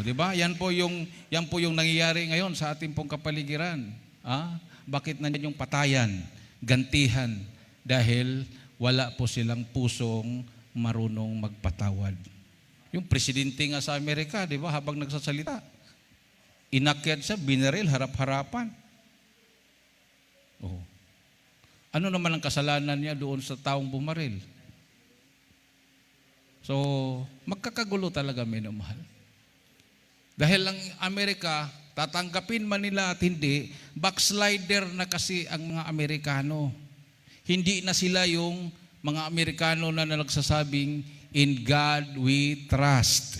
O, di ba? Yan po yung nangyayari ngayon sa ating pong kapaligiran. Bakit nandiyan yung patayan, gantihan? Dahil wala po silang pusong marunong magpatawad. Yung presidente nga sa Amerika, di ba, habang nagsasalita, inakyat siya, binaril, harap-harapan. Oh. Ano naman ang kasalanan niya doon sa taong bumaril? So, magkakagulo talaga, minamahal. Dahil ang Amerika, tatanggapin man nila at hindi, backslider na kasi ang mga Amerikano. Hindi na sila yung mga Amerikano na nagsasabing, in God we trust.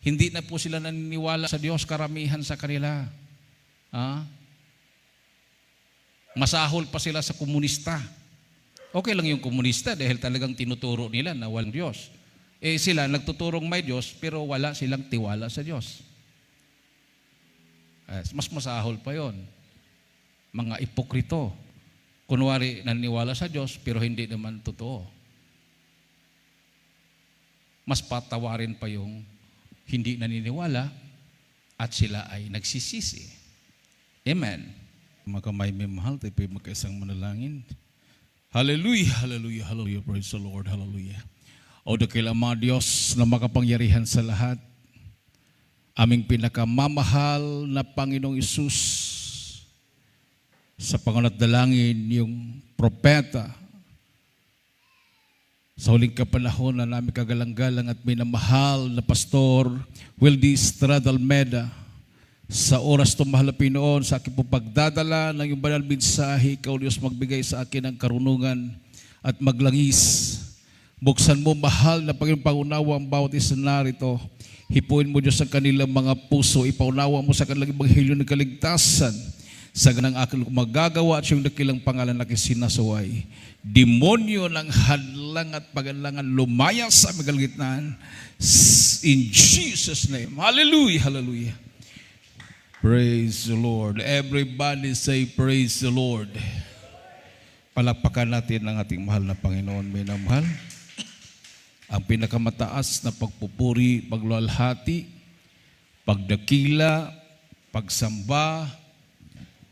Hindi na po sila naniniwala sa Diyos, karamihan sa kanila. Masahol pa sila sa komunista. Okay lang yung komunista dahil talagang tinuturo nila na walang Diyos. Sila nagtuturong may Diyos pero wala silang tiwala sa Diyos. Mas masahol pa yon. Mga ipokrito. Kunwari naniniwala sa Diyos pero hindi naman totoo. Mas patawarin pa yung hindi naniniwala at sila ay nagsisisi. Amen. Mga kamay may mahal, tayo magkaisang manalangin. Hallelujah, hallelujah, hallelujah. Praise the Lord, hallelujah. O dakil Ama Diyos na makapangyarihan sa lahat, aming pinakamamahal na Panginoong Isus, sa pangunat dalangin yung propeta, sa huling kapanahon na namin kagalang-galang at minamahal na Pastor Wildy Estrada Almeda, sa oras tumahalapin noon sa aking pagdadala ng iyong banal mensahe, ikaw Diyos magbigay sa akin ng karunungan at maglangis. Buksan mo mahal na Panginoon pangunawa ang bawat isa narito. Hipuin mo Diyos ang kanilang mga puso. Ipaunawa mo sa kanilang ebanghelyo ng kaligtasan. Sa ganang akin magagawa at siyang dakilang pangalan na kisinasaway. Demonyo ng hadlang at pag-alangan lumaya sa magalgitnaan. In Jesus' name. Hallelujah, hallelujah. Praise the Lord. Everybody say praise the Lord. Palakpakan natin ang ating mahal na Panginoon. Minamahal. Ang pinakamataas na pagpupuri, pagluwalhati, pagdakila, pagsamba,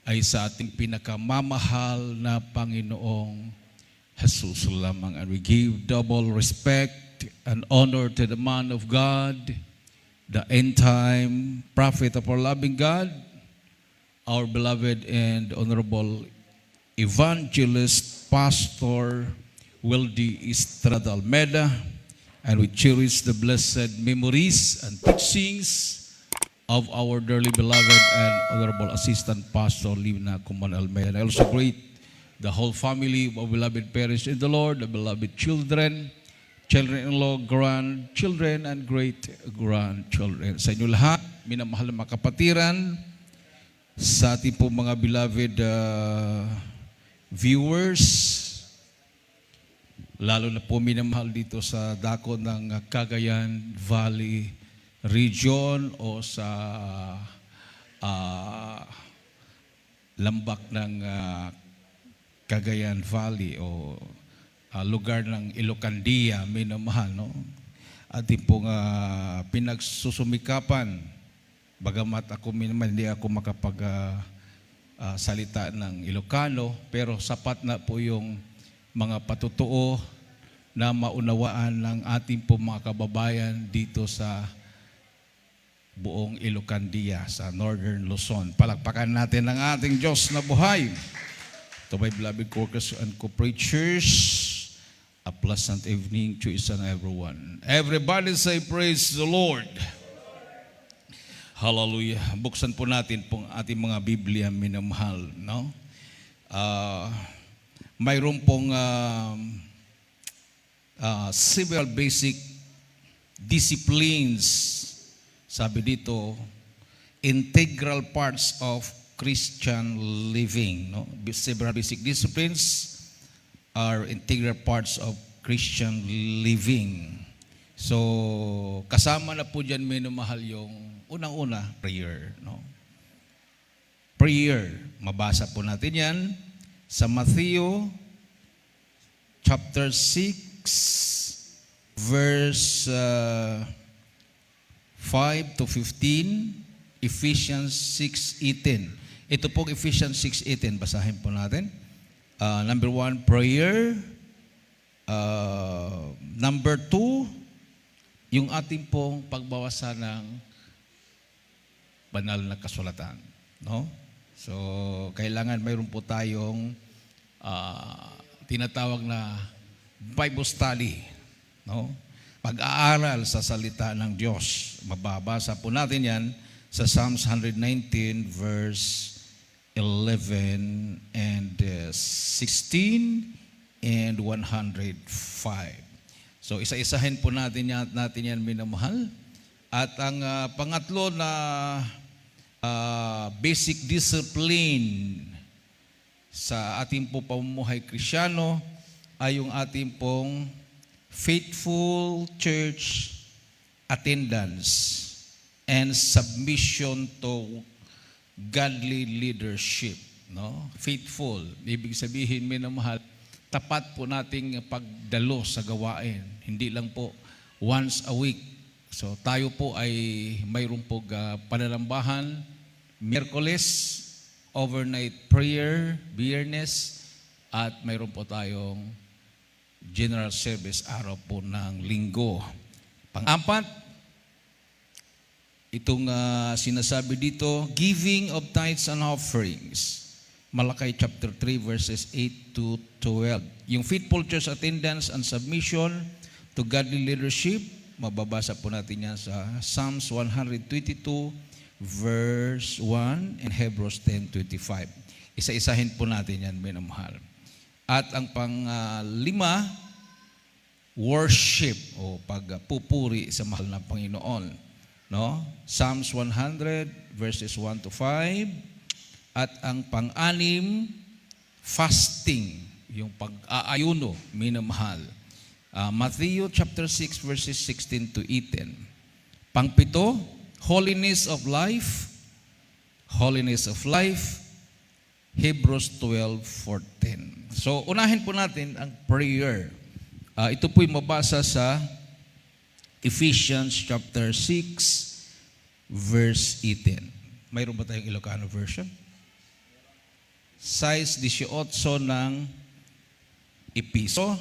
ay sa ating pinakamamahal na Panginoong Jesus lamang. And we give double respect and honor to the man of God, the end-time prophet of our loving God, our beloved and honorable evangelist, Pastor Wildy Estrada Almeda, and we cherish the blessed memories and teachings of our dearly beloved and honorable assistant pastor, Livna Kuman Almeida. I also greet the whole family of beloved parents in the Lord, the beloved children, children-in-law, grandchildren, and great-grandchildren. Sa inyo lahat, minamahal na mga kapatiran, sa ating po mga beloved viewers, lalo na po minamahal dito sa dako ng Cagayan Valley region o sa lambak ng Cagayan Valley o lugar ng Ilocandia, minamahal, no? Ating pong pinagsusumikapan, bagamat ako hindi ako salita ng Ilocano, pero sapat na po yung mga patutuo na maunawaan ng ating pong mga kababayan dito sa buong Ilocandia, sa Northern Luzon. Palakpakan natin ang ating Diyos na buhay. To my beloved co-workers and co-preachers, a pleasant evening to each and everyone. Everybody say praise the Lord. Hallelujah. Buksan po natin pong ating mga Biblia, minamahal, no? Mayroon pong several basic disciplines. Sabi dito, integral parts of Christian living. No? Several basic disciplines are integral parts of Christian living. So, kasama na po dyan, minamahal, yung unang-una, prayer. No? Prayer. Mabasa po natin yan sa Matthew chapter 6, verse 5 to 15, Ephesians 6:18. Ito pong Ephesians 6:18, basahin po natin. Number 1, prayer. Number 2, yung ating pong pagbawasa ng banal na kasulatan. No? So, kailangan mayroon po tayong tinatawag na Bible study. No? Pag-aaral sa salita ng Diyos. Mababasa po natin yan sa Psalms 119 verse 11 and 16 and 105. So isa-isahin po natin yan minamahal. At ang pangatlo na basic discipline sa ating po pamumuhay Kristiyano ay yung ating pong faithful church attendance and submission to godly leadership. No? Faithful, ibig sabihin, minamahal, tapat po nating pagdalo sa gawain. Hindi lang po once a week. So tayo po ay mayroon po panalambahan, Miyerkules, overnight prayer, Biyernes, at mayroon po tayong general service araw po ng linggo. Pang-apat, itong sinasabi dito, giving of tithes and offerings. Malakay chapter 3 verses 8 to 12. Yung faithful church attendance and submission to godly leadership, mababasa po natin yan sa Psalms 122 verse 1 and Hebrews 10:25. Isa-isahin po natin yan, minamahal. At ang pang-lima, worship o pagpupuri sa mahal na Panginoon. No? Psalms 100 verses 1 to 5. At ang pang-anim, fasting, yung pag-aayuno, minamahal. Matthew chapter 6 verses 16 to 18. Pang-pito, holiness of life. Holiness of life. Hebrews 12:14. So, unahin po natin ang prayer. Ito po'y mabasa sa Ephesians chapter 6, verse 18. Mayroon ba tayong Ilocano version? Size 18 ng Episo.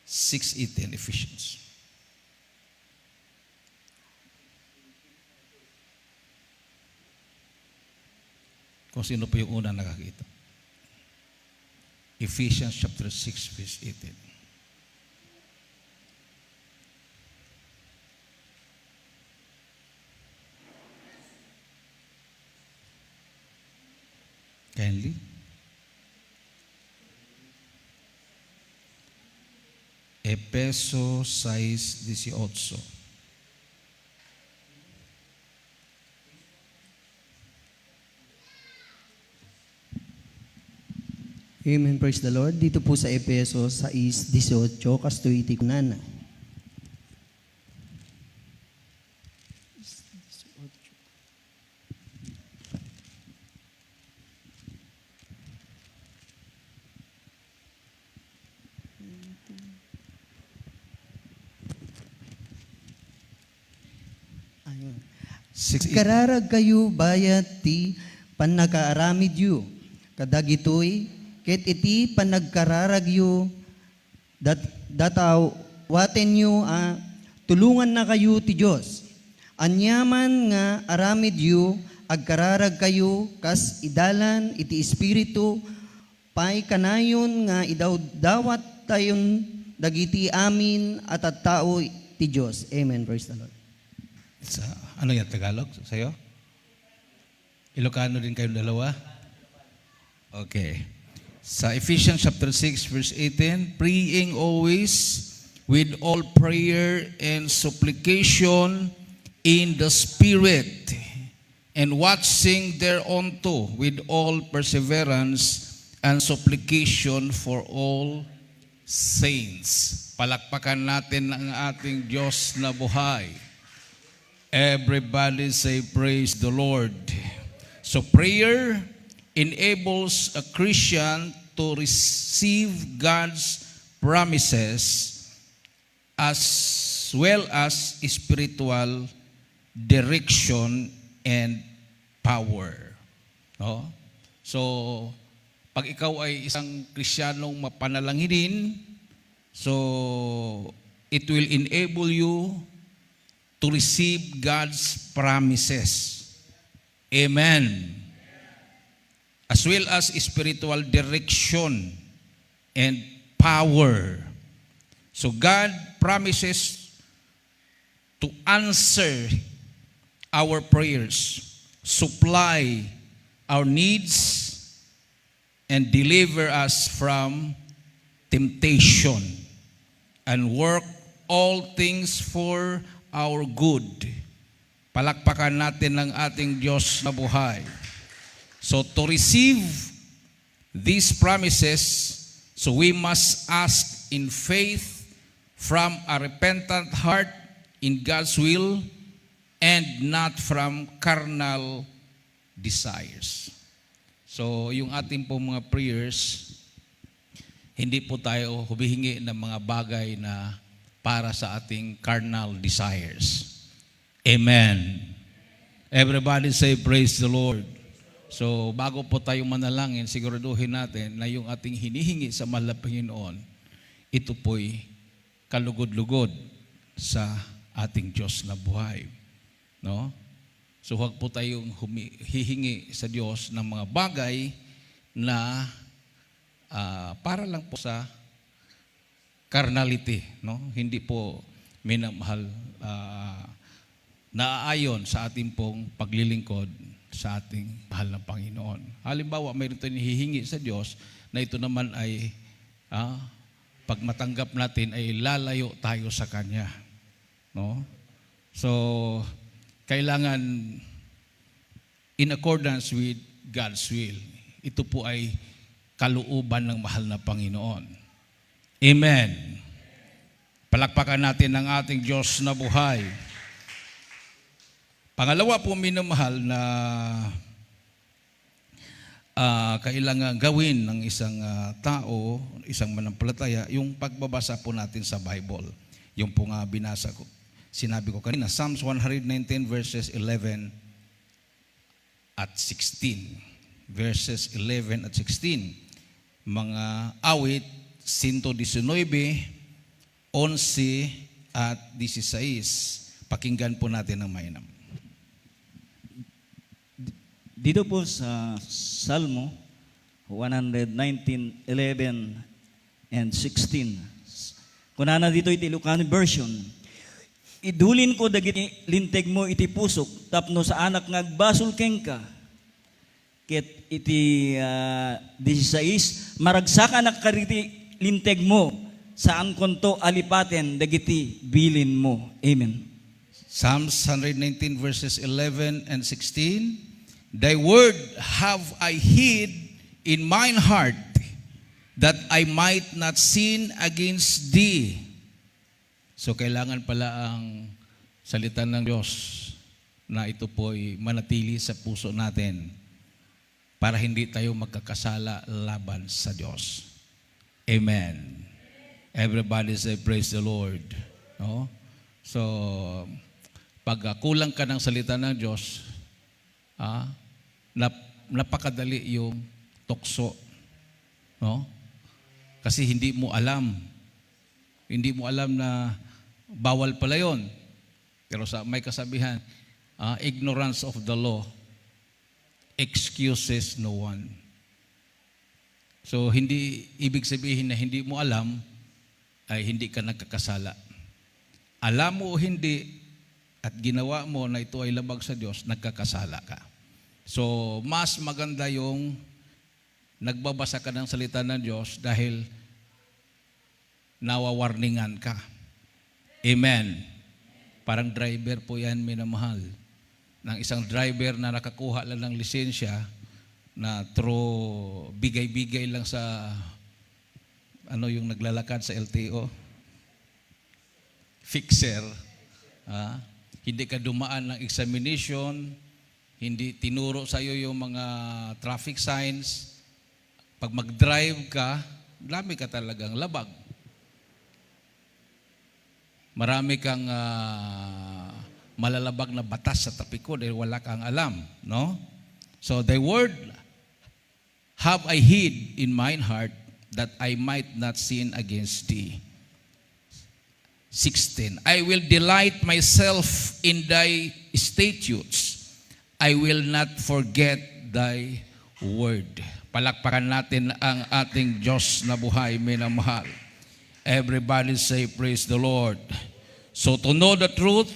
6:18 Ephesians. Kung sino po yung una nakakita. Ephesians chapter 6 verse 18. Kindly. Efeso 6:18. Amen, praise the Lord. Dito po sa Efeso 6:18, kastuiti kunan. Ayun. Kararag kayo bayat ti panagkaaramid yu. Kadagitoy ket iti panagkararagyo dataw waten yu tulungan na kayo ti Dios. Anyaman nga aramid yu agkararag kayo kas idalan iti espiritu pay kanayon nga idawat tayon dagiti amin at tao ti Dios. Amen. Praise the Lord. Ano yan, Tagalog sa'yo? Ilocano din kayong dalawa? Okay. Sa Ephesians chapter 6 verse 18, praying always with all prayer and supplication in the Spirit, and watching thereunto with all perseverance and supplication for all saints. Palakpakan natin ang ating Diyos na buhay. Everybody say, praise the Lord. So prayer enables a Christian to receive God's promises as well as spiritual direction and power. No? So, pag ikaw ay isang Kristiyanong mapanalanginin, so it will enable you to receive God's promises. Amen. As well as spiritual direction and power. So God promises to answer our prayers, supply our needs, and deliver us from temptation, and work all things for our good. Palakpakan natin ng ating Diyos na buhay. So to receive these promises, so we must ask in faith from a repentant heart in God's will and not from carnal desires. So yung ating pong mga prayers, hindi po tayo humihingi ng mga bagay na para sa ating carnal desires. Amen. Everybody say praise the Lord. So bago po tayo manalangin, siguraduhin natin na yung ating hinihingi sa mahal na Panginoon, ito po'y kalugod-lugod sa ating Diyos na buhay. No? So huwag po tayong hihingi sa Diyos ng mga bagay na para lang po sa carnality, no? Hindi po minamahal naaayon sa ating pong paglilingkod sa ating mahal na Panginoon. Halimbawa, mayroon tayong hihingi sa Diyos na ito naman ay pag matanggap natin ay lalayo tayo sa Kanya. No? So, kailangan in accordance with God's will. Ito po ay kalooban ng mahal na Panginoon. Amen. Palakpakan natin ang ating Diyos na buhay. Pangalawa po, minamahal na kailangan gawin ng isang tao, isang manampalataya, yung pagbabasa po natin sa Bible. Yung po nga binasa ko, sinabi ko kanina, Psalms 119 verses 11 at 16. Verses 11 at 16. Mga awit 119, 11 at 16. Pakinggan po natin ang mainam. Dito po sa Salmo 119, 11 and 16. Kunana dito iti Ilocano version. Idulin ko dagiti linteg mo iti pusok tapno sa anak nga agbasol kengka. Ket iti 16 maragsakan na kariti linteg mo saan konto alipaten dagiti bilin mo. Amen. Psalms 119 verses 11 and 16. Thy word have I hid in mine heart, that I might not sin against thee. So kailangan pala ang salita ng Diyos na ito po'y manatili sa puso natin para hindi tayo magkakasala laban sa Diyos. Amen. Everybody say praise the Lord. No? So, pag kulang ka ng salita ng Diyos, napakadali yung tukso. No? Kasi hindi mo alam. Hindi mo alam na bawal pala yun. Pero may kasabihan, ignorance of the law excuses no one. So, hindi ibig sabihin na hindi mo alam ay hindi ka nagkakasala. Alam mo o hindi at ginawa mo na ito ay labag sa Diyos, nagkakasala ka. So, mas maganda yung nagbabasa ka ng salita ng Diyos dahil nawawarningan ka. Amen. Parang driver po yan, minamahal. Ng isang driver na nakakuha lang ng lisensya na through bigay-bigay lang sa yung naglalakad sa LTO. Fixer. Hindi ka dumaan ng examination, hindi tinuro sa iyo yung mga traffic signs. Pag mag-drive ka, dami ka talagang labag. marami kang malalabag na batas sa tabi ko dahil wala kang alam, no? So thy word have I hid in mine heart that I might not sin against thee. 16. I will delight myself in thy statutes. I will not forget thy word. Palakpakan natin ang ating Diyos na buhay, minamahal. Everybody say, praise the Lord. So to know the truth,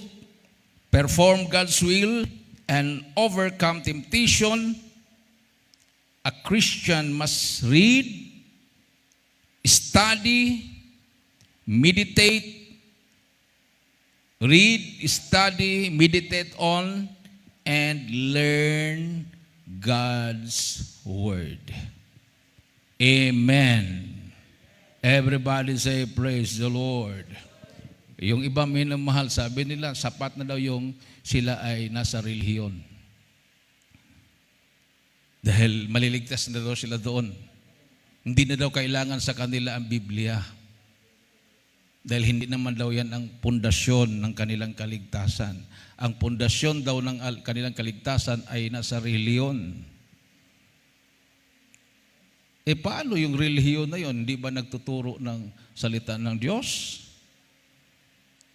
perform God's will, and overcome temptation, a Christian must read, study, meditate, on, and learn God's Word. Amen. Everybody say, praise the Lord. Yung iba minamahal, sabi nila, sapat na daw yung sila ay nasa relihiyon. Dahil maliligtas na daw sila doon. Hindi na daw kailangan sa kanila ang Biblia. Dahil hindi naman daw yan ang pundasyon ng kanilang kaligtasan. Ang pundasyon daw ng kanilang kaligtasan ay nasa relihiyon. Paano yung relihiyon na yon? Hindi ba nagtuturo ng salita ng Diyos?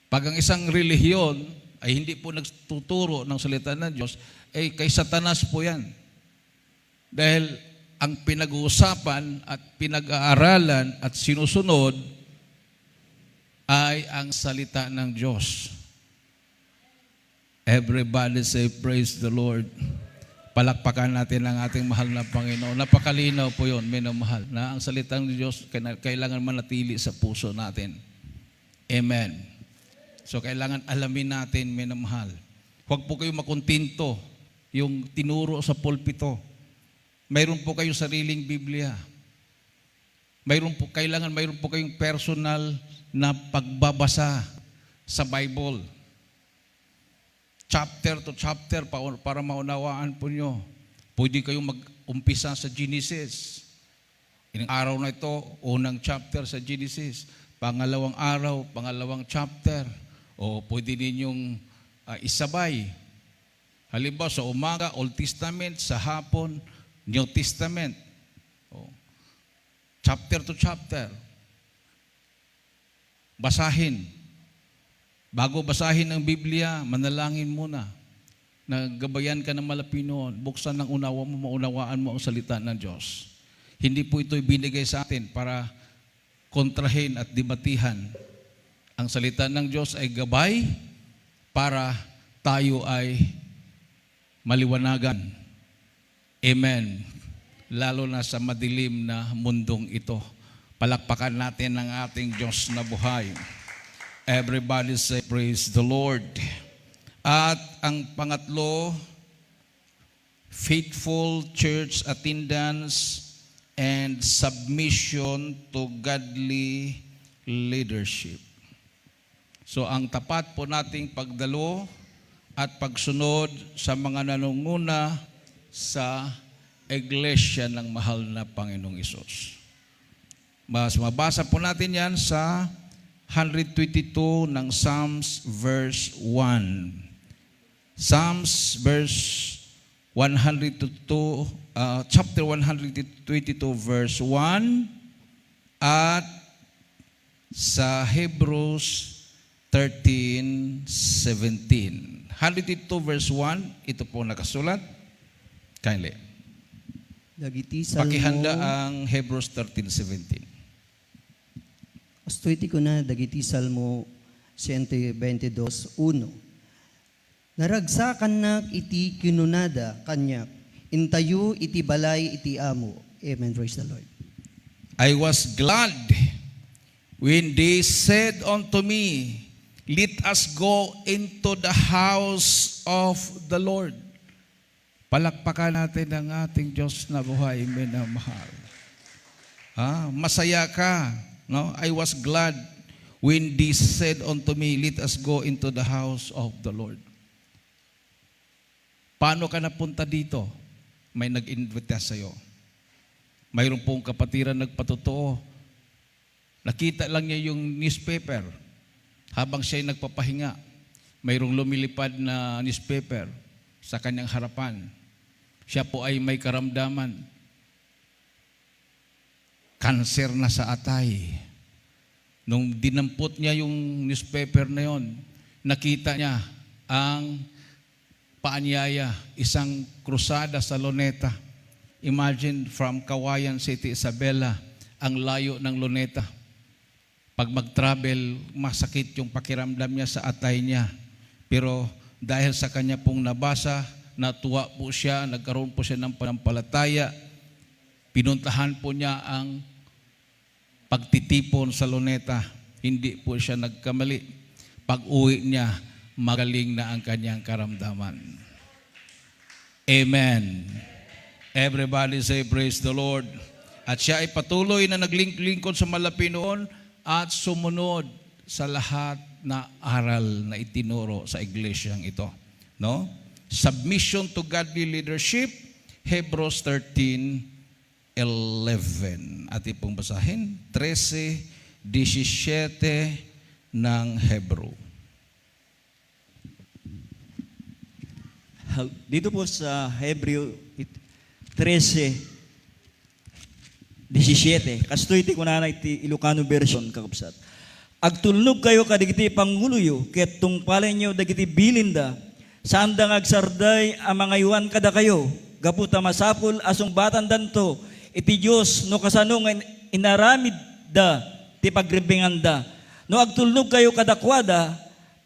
Pag ang isang relihiyon ay hindi po nagtuturo ng salita ng Diyos, kay Satanas po yan. Dahil ang pinag-uusapan at pinag-aaralan at sinusunod ay ang salita ng Diyos. Everybody say, praise the Lord. Palakpakan natin ang ating mahal na Panginoon. Napakalinaw po yun, minamahal, na ang salita ng Diyos kailangan manatili sa puso natin. Amen. So kailangan alamin natin, minamahal. Huwag po kayong makuntinto yung tinuro sa pulpito. Mayroon po kayong sariling Biblia. Mayroon po kayong personal na pagbabasa sa Bible. Chapter to chapter para maunawaan po nyo. Pwede kayong mag-umpisa sa Genesis. Ilang araw na ito, unang chapter sa Genesis. Pangalawang araw, pangalawang chapter. O pwede ninyong isabay. Halimbawa sa umaga, Old Testament, sa hapon, New Testament. Chapter to chapter. Basahin. Bago basahin ang Biblia, manalangin muna. Nagabayan ka ng malapinoon. Buksan ng unawa mo, maunawaan mo ang salita ng Diyos. Hindi po ito ibinigay sa atin para kontrahin at debatihan. Ang salita ng Diyos ay gabay para tayo ay maliwanagan. Amen. Lalo na sa madilim na mundong ito. Palakpakan natin ang ating Diyos na buhay. Everybody say, praise the Lord. At ang pangatlo, faithful church attendance and submission to godly leadership. So ang tapat po nating pagdalo at pagsunod sa mga nanunguna sa iglesia ng mahal na Panginoong Hesus. Mas mabasa po natin yan sa 122 ng Psalms verse 1. Psalms verse 122, chapter 122 verse 1 at sa Hebrews 13:17. 122 verse 1, ito po nakasulat. Kindly. Dagiti salmo. Pakihanda ang Hebrews 13:17. Astuiti ko na dagiti salmo 122:1. Naragsakan na iti kinunada kanyak, intayo iti balay iti amo. Amen. Praise the Lord. I was glad when they said unto me, let us go into the house of the Lord. Palakpakan natin ang ating Diyos na buhay, minamahal. Masaya ka. No? I was glad when they said unto me, let us go into the house of the Lord. Paano ka napunta dito? May nag-invite sa'yo. Mayroon pong kapatiran nagpatotoo. Nakita lang niya yung newspaper. Habang siya'y nagpapahinga, mayroong lumilipad na newspaper sa kanyang harapan. Siya po ay may karamdaman. Kanser na sa atay. Nung dinampot niya yung newspaper na yon, nakita niya ang paanyaya, isang krusada sa Luneta. Imagine from Kawayan City, Isabela, ang layo ng Luneta. Pag mag-travel, masakit yung pakiramdam niya sa atay niya. Pero dahil sa kanya pong nabasa, natuwa po siya, nagkaroon po siya ng panampalataya. Pinuntahan po niya ang pagtitipon sa Luneta. Hindi po siya nagkamali. Pag-uwi niya, magaling na ang kanyang karamdaman. Amen. Everybody say praise the Lord. At siya ay patuloy na naglingkod sa malapi noon at sumunod sa lahat na aral na itinuro sa iglesyang ito. No? Submission to godly leadership, Hebrews 13:11. Ating pong basahin, 13:17 ng Hebrew. Dito po sa Hebreo 13:17, kastoy ti kunana iti Ilocano version kakabsat. Agtulnog kayo kadigiti panguluyo, ket tungpalay nyo dagiti bilinda, saan da agsarday ang mga iwan kada kayo, gaputa masapul asong batan danto, iti Diyos no kasano nga inaramid da, ti pagribingan da. No agtulnog kayo kadakwada,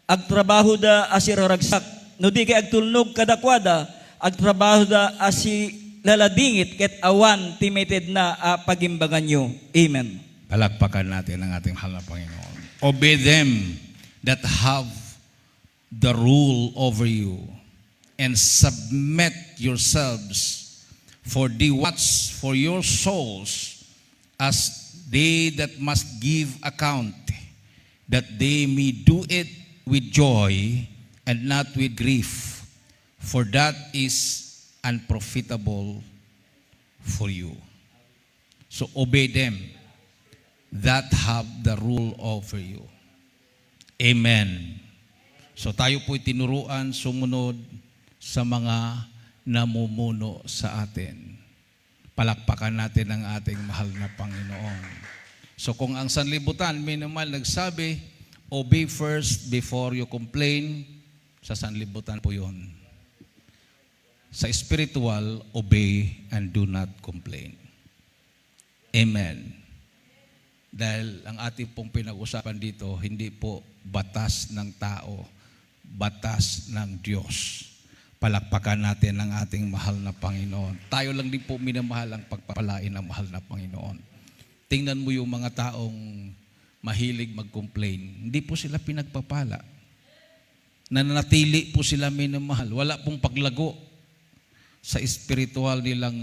agtrabaho da asiraragsak, no di kay agtulnog kadakwada, agtrabaho da asi laladingit ket awan timated na pagimbagan nyo. Amen. Palakpakan natin ang ating mahal na Panginoon. Obey them that have the rule over you, and submit yourselves, for they watch for your souls, as they that must give account, that they may do it with joy and not with grief, for that is unprofitable for you. So obey them that have the rule over you. Amen. So tayo po'y tinuruan sumunod sa mga namumuno sa atin. Palakpakan natin ang ating mahal na Panginoon. So kung ang sanlibutan minimal nagsabi, obey first before you complain, sa sanlibutan po yun. Sa spiritual, obey and do not complain. Amen. Dahil ang ating pong pinag-usapan dito, hindi po batas ng tao, batas ng Diyos. Palakpakan natin ang ating mahal na Panginoon. Tayo lang din po minamahal ang pagpapalain ng mahal na Panginoon. Tingnan mo yung mga taong mahilig mag-complain. Hindi po sila pinagpapala. Nananatili po sila minamahal. Wala pong paglago sa spiritual nilang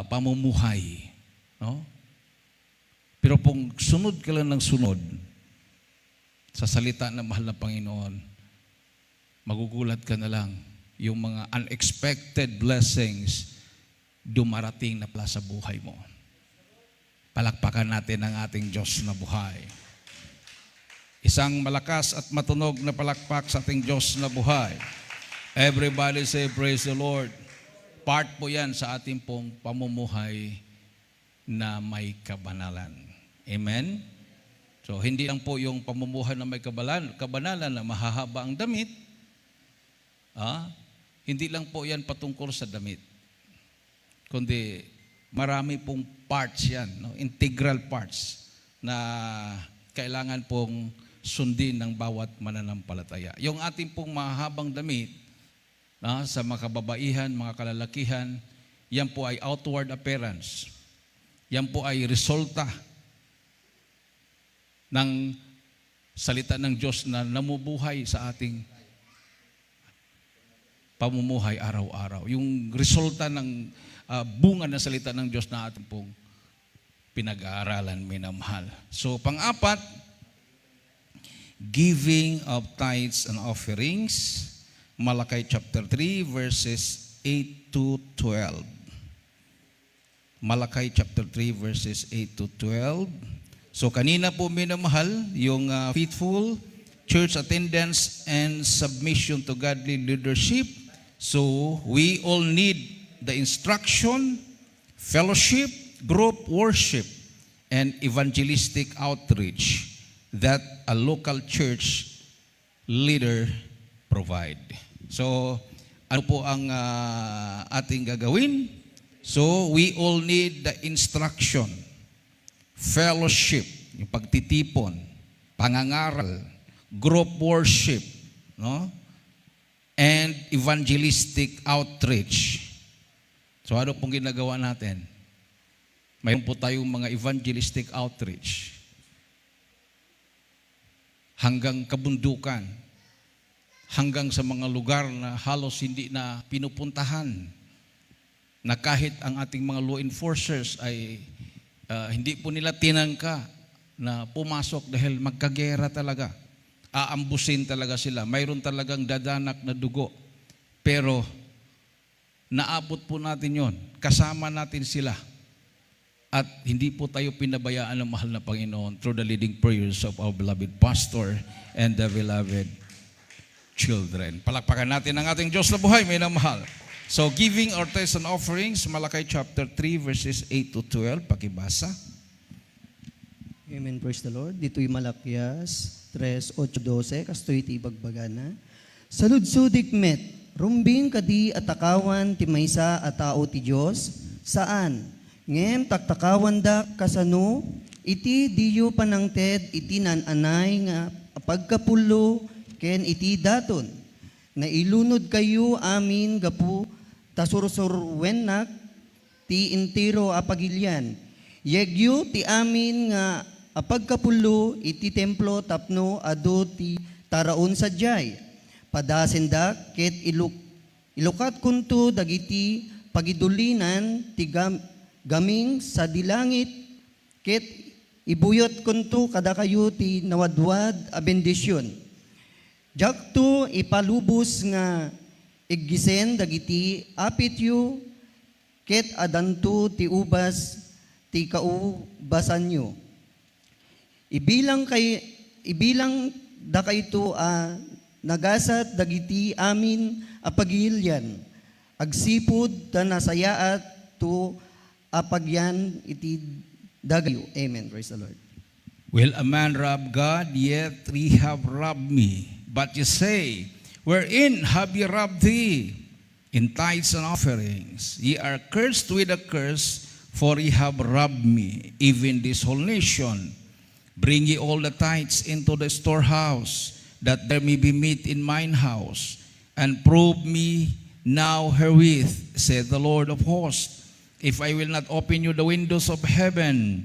pamumuhay. No? Pero kung sunod ka lang ng sunod sa salita ng mahal na Panginoon, magugulat ka na lang yung mga unexpected blessings dumarating na pala sa buhay mo. Palakpakan natin ang ating Diyos na buhay. Isang malakas at matunog na palakpak sa ating Diyos na buhay. Everybody say, praise the Lord. Part po yan sa ating pong pamumuhay na may kabanalan. Amen? So, hindi lang po yung pamumuhay na may kabanalan na mahahaba ang damit. Hindi lang po yan patungkol sa damit. Kundi, marami pong parts yan, no? Integral parts na kailangan pong sundin ng bawat mananampalataya. Yung ating pong mahabang damit, sa mga kababaihan, mga kalalakihan, yan po ay outward appearance. Yan po ay resulta ng salita ng Diyos na namubuhay sa ating pamumuhay araw-araw. Yung resulta ng bunga ng salita ng Diyos na ating pong pinag-aaralan, minamahal. So, pang-apat, giving of tithes and offerings, Malachi chapter 3, verses 8 to 12. Malachi chapter 3, verses 8 to 12. So kanina po minamahal yung faithful church attendance and submission to godly leadership. So we all need the instruction, fellowship, group worship, and evangelistic outreach that a local church leader provide. So, ano po ang ating gagawin? So, we all need the instruction, fellowship, yung pagtitipon, pangangaral, group worship, no? And evangelistic outreach. So, ano pong ginagawa natin? Mayroon po tayong mga evangelistic outreach hanggang kabundukan, hanggang sa mga lugar na halos hindi na pinupuntahan, na kahit ang ating mga law enforcers ay hindi po nila tinangka na pumasok dahil magkagera talaga. Aambusin talaga sila. Mayroon talagang dadanak na dugo. Pero naabot po natin yon. Kasama natin sila. At hindi po tayo pinabayaan ng mahal na Panginoon through the leading prayers of our beloved pastor and the beloved children. Palakpakan natin ang ating Diyos na buhay, may namahal. So, giving our tithes and offerings, Malakay chapter 3, verses 8 to 12, pakibasa. Amen, praise the Lord. Dito'y Malakias 3:8-12, kastoy ti bagbagana. Saludsudik met, rumbing kadi atakawan ti maysa a tao ti Diyos, saan? Ngem taktakawan da kasano, iti diyo panangted iti nananay nga pagkapulo ken iti daton. Na ilunod kayo amin gapu tasursurwenak ti intiro apagilyan. Yegyo ti amin nga apagkapulo iti templo tapno adu ti taraon sadyay. Padasendak ket ilukat kunto dagiti pagidulinan ti gaming sa dilangit ket ibuyot kunto kada kayo ti nawadwad a bendisyon. Jakto ipalubos nga iggisen dagiti apityo ket adanto ti ubas ti kaubasan nyo. Ibilang da kayto nagasat dagiti amin apagilyan. Agsipod ta nasayaat to apagyan iti dagayo. Amen. Praise the Lord. Will a man rob God? Yet ye have robbed me. But ye say, wherein have ye robbed thee? In tithes and offerings. Ye are cursed with a curse, for ye have robbed me, even this whole nation. Bring ye all the tithes into the storehouse, that there may be meat in mine house. And prove me now herewith, said the Lord of hosts, if I will not open you the windows of heaven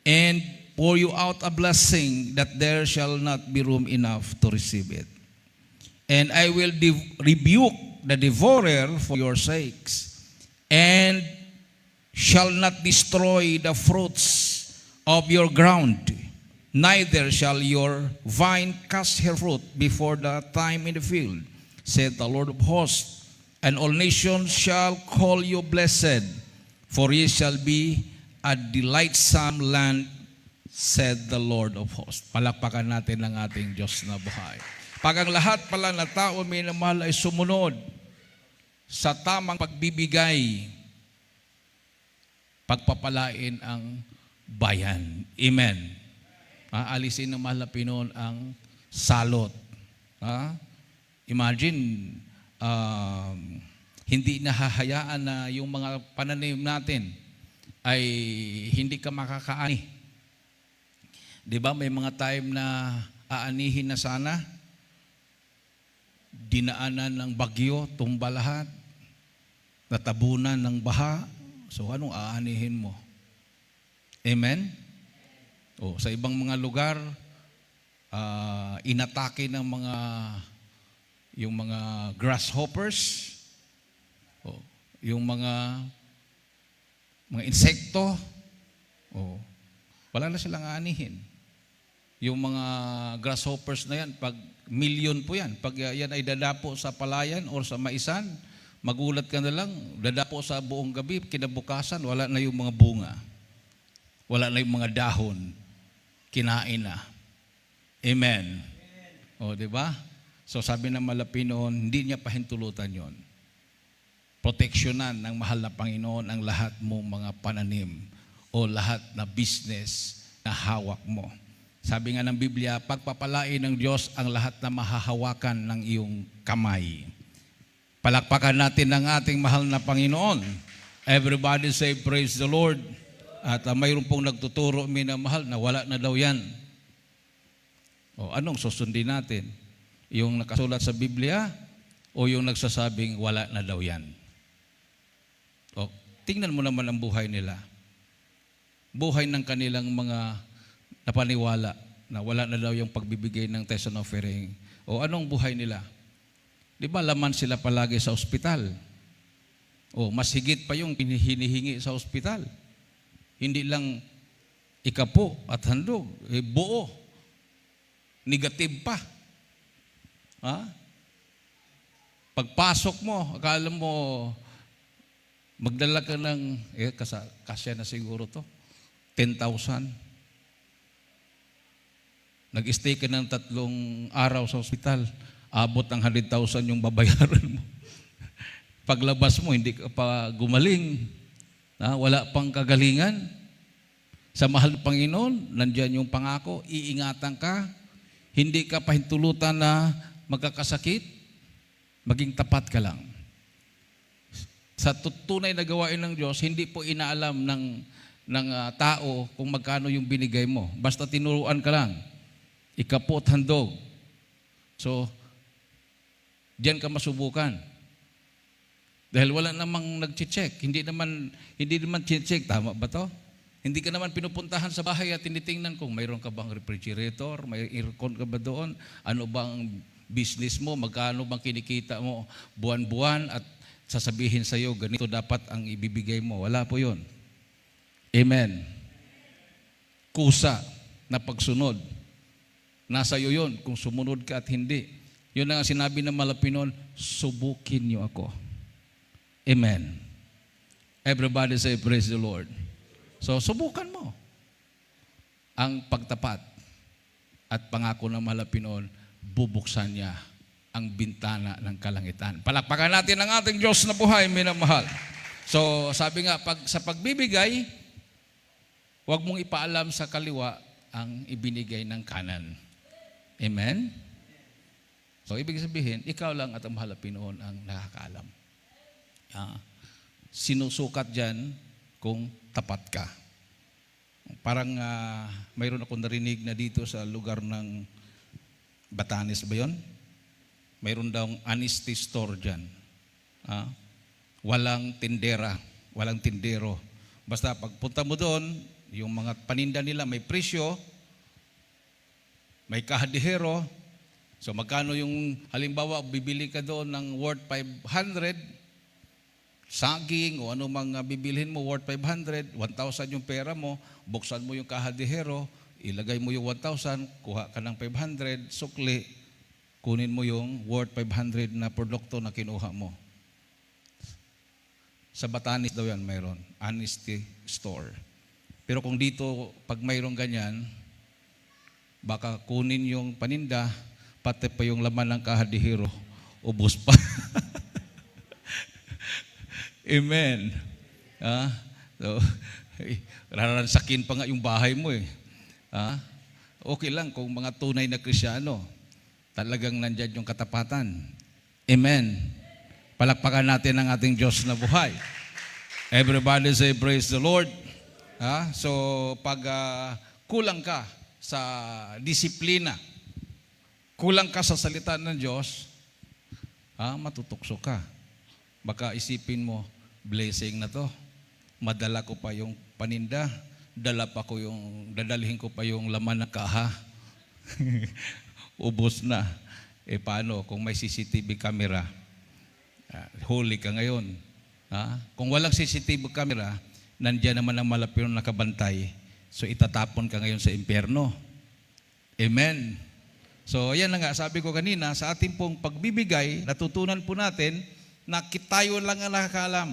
and pour you out a blessing, that there shall not be room enough to receive it. And I will rebuke the devourer for your sakes, and shall not destroy the fruits of your ground, neither shall your vine cast her fruit before the time in the field, said the Lord of hosts. And all nations shall call you blessed, for ye shall be a delightsome land, said the Lord of hosts. Palakpakan natin ang ating Diyos na buhay. Pag ang lahat pala na tao may namahal ay sumunod sa tamang pagbibigay, pagpapalain ang bayan. Amen. Aalisin ng mahal na Pinoon ang salot. Imagine, hindi nahahayaan na yung mga pananim natin ay hindi ka makakaani. Di ba may mga time na aanihin na sana, dinaanan ng bagyo, tumba lahat, natabunan ng baha, so anong aanihin mo? Amen? Sa ibang mga lugar, inatake ng yung mga grasshoppers, yung mga insekto, wala na silang aanihin. Yung mga grasshoppers na yan, pag milyon po yan, pag yan ay dadapo sa palayan or sa maisan, magulat ka na lang, dadapo sa buong gabi, kinabukasan, wala na yung mga bunga. Wala na yung mga dahon. Kinain na. Amen. O, di ba? So sabi ng malapi noon, hindi niya pahintulutan yon. Proteksyonan ng mahal na Panginoon ang lahat mong mga pananim o lahat na business na hawak mo. Sabi nga ng Biblia, pagpapalain ng Diyos ang lahat na mahahawakan ng iyong kamay. Palakpakan natin ang ating mahal na Panginoon. Everybody say, praise the Lord. At mayroon pong nagtuturo, minamahal, na wala na daw yan. O anong susundin natin? Yung nakasulat sa Biblia o yung nagsasabing wala na daw yan? O, tingnan mo naman ang buhay nila. Buhay ng kanilang mga napaniwala na wala na daw yung pagbibigay ng tithes and offering. O anong buhay nila? Di ba laman sila palagi sa ospital? O mas higit pa yung hinihingi sa ospital. Hindi lang ikapo at handog, buo. Negative pa. Ha? Pagpasok mo, akala mo magdala ka ng, kasya na siguro to, 10,000. Nag-stay ka ng 3 araw sa ospital, abot ng 100,000 yung babayaran mo. Paglabas mo, hindi ka pa gumaling. Wala pang kagalingan. Sa mahal ng Panginoon, nandyan yung pangako, iingatan ka, hindi ka pahintulutan na magkakasakit, maging tapat ka lang. Sa tunay na gawain ng Diyos, hindi po inaalam ng tao kung magkano yung binigay mo. Basta tinuruan ka lang. Ikapo at handog. So, diyan ka masubukan. Dahil wala namang nag-check. Hindi naman check. Tama ba to? Hindi ka naman pinupuntahan sa bahay at tinitingnan kung mayroon ka bang refrigerator, may aircon ka ba doon, ano bang business mo, magkano bang kinikita mo buwan-buwan at sasabihin sa iyo, ganito dapat ang ibibigay mo. Wala po yun. Amen. Kusa na pagsunod. Nasa iyo yun kung sumunod ka at hindi. Yun ang sinabi ng malapi noon, subukin niyo ako. Amen. Everybody say, praise the Lord. So, subukan mo ang pagtapat at pangako ng malapi noon, bubuksan niya ang bintana ng kalangitan. Palakpakan natin ang ating Diyos na buhay, minamahal. So, sabi nga, sa pagbibigay, huwag mong ipaalam sa kaliwa ang ibinigay ng kanan. Amen? So, ibig sabihin, ikaw lang at ang mahal na Pinoon ang nakakaalam. Sinusukat dyan kung tapat ka. Parang mayroon akong narinig na dito sa lugar ng Batanes ba yun? Mayroon daw honesty store dyan. Walang tindera, walang tindero. Basta pagpunta mo doon, yung mga paninda nila may presyo, may kahadihero. So magkano yung, halimbawa, bibili ka doon ng worth 500, saging o ano mang bibilhin mo worth 500, 1,000 yung pera mo, buksan mo yung kahadihero, ilagay mo yung 1,000, kuha ka ng 500, sukli, kunin mo yung worth 500 na produkto na kinuha mo. Sa Batanes daw yan mayroon, honesty store. Pero kung dito, pag mayroong ganyan, baka kunin yung paninda, pati pa yung laman ng kahadihero, ubos pa. Amen. So, raransakin pa nga yung bahay mo eh. Okay lang kung mga tunay na Krisyano, talagang nandyan yung katapatan. Amen. Palakpakan natin ang ating Diyos na buhay. Everybody say, praise the Lord. So, pag kulang ka sa disiplina, kulang ka sa salita ng Diyos, matutukso ka. Baka isipin mo, blessing na to. Madala ko pa yung paninda, dadalhin ko pa yung laman ng kaha. Ubos na. Paano kung may CCTV camera? Huli ka ngayon. Kung walang CCTV camera, nandiyan naman ang malapit na nakabantay. So itatapon ka ngayon sa impyerno. Amen. So yan na nga, sabi ko kanina, sa ating pong pagbibigay, natutunan po natin na tayo lang ang nakakaalam.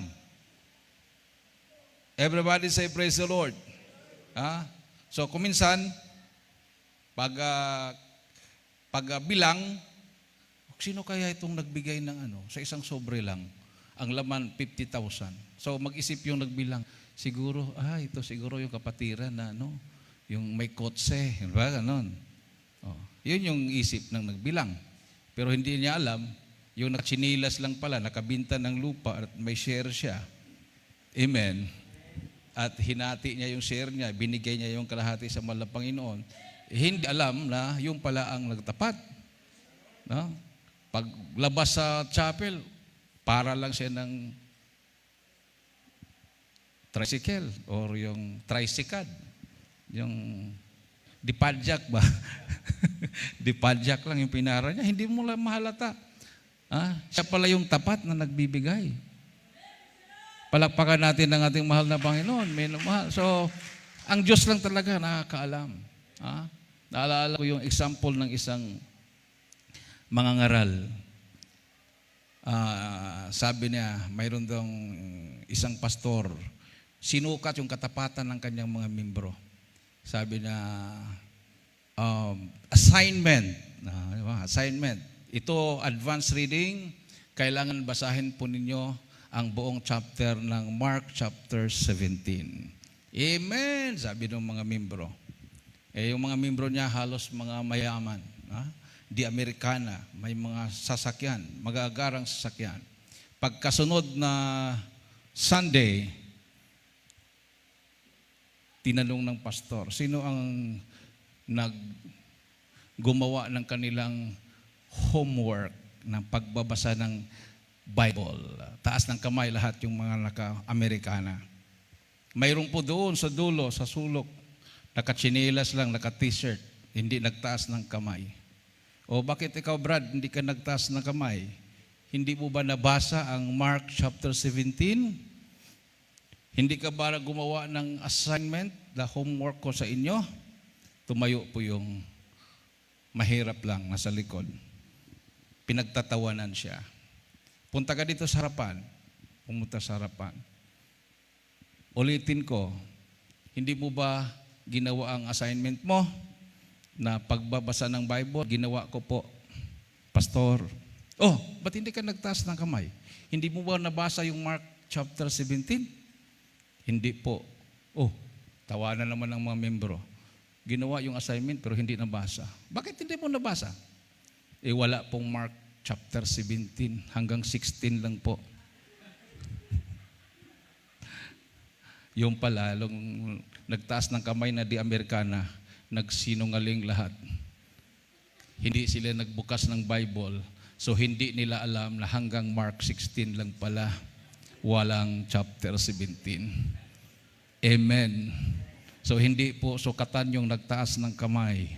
Everybody say, praise the Lord. So kuminsan, bilang, sino kaya itong nagbigay ng sa isang sobre lang, ang laman 50,000. So mag-isip yung nagbilang, siguro, ito siguro yung kapatiran na yung may kotse, ba, ganon. Yun yung isip ng nagbilang. Pero hindi niya alam, yung nakachinilas lang pala, nakabinta ng lupa at may share siya. Amen. At hinati niya yung share niya, binigay niya yung kalahati sa mahal na Panginoon. Hindi alam na yung pala ang nagtapat. No? Paglabas sa chapel, para lang siya ng tricycle or yung tricycad. Yung dipadjak ba? Dipadjak lang yung pinara niya. Hindi mo lang mahalata. Siya pala yung tapat na nagbibigay. Palakpakan natin ang ating mahal na Panginoon. Minamahal. So, ang Diyos lang talaga nakakaalam. Naalala ko yung example ng isang mangangaral. Sabi niya, mayroon daw isang pastor, sinukat yung katapatan ng kanyang mga membro. Sabi niya, assignment. Assignment. Ito, advanced reading, kailangan basahin po ninyo ang buong chapter ng Mark chapter 17. Amen, sabi ng mga membro. Yung mga membro niya halos mga mayaman. Di Amerikana, may mga sasakyan, magagarang sasakyan. Pagkasunod na Sunday, tinanong ng pastor, sino ang gumawa ng kanilang homework ng pagbabasa ng Bible? Taas ng kamay lahat yung mga naka-Amerikana. Mayroon po doon sa dulo, sa sulok, naka-chinelas lang, naka-t-shirt, hindi nagtaas ng kamay. O bakit ikaw, Brad, hindi ka nagtaas ng kamay? Hindi mo ba nabasa ang Mark chapter 17? Hindi ka ba gumawa ng assignment, the homework ko sa inyo? Tumayo po yung mahirap lang, nasa likod. Pinagtatawanan siya. Punta ka dito sa harapan. Pumunta sa harapan. Ulitin ko, hindi mo ba ginawa ang assignment mo na pagbabasa ng Bible? Ginawa ko po, Pastor. Ba't hindi ka nagtaas ng kamay? Hindi mo ba nabasa yung Mark chapter 17? Hindi po. Tawanan naman ng mga membro. Ginawa yung assignment pero hindi nabasa. Bakit hindi mo nabasa? Wala pong Mark chapter 17 hanggang 16 lang po. Yung pala, nagtaas ng kamay na di Amerikana, nagsinungaling lahat. Hindi sila nagbukas ng Bible, so hindi nila alam na hanggang Mark 16 lang pala, walang chapter 17. Amen. So hindi po sukatan yung nagtaas ng kamay.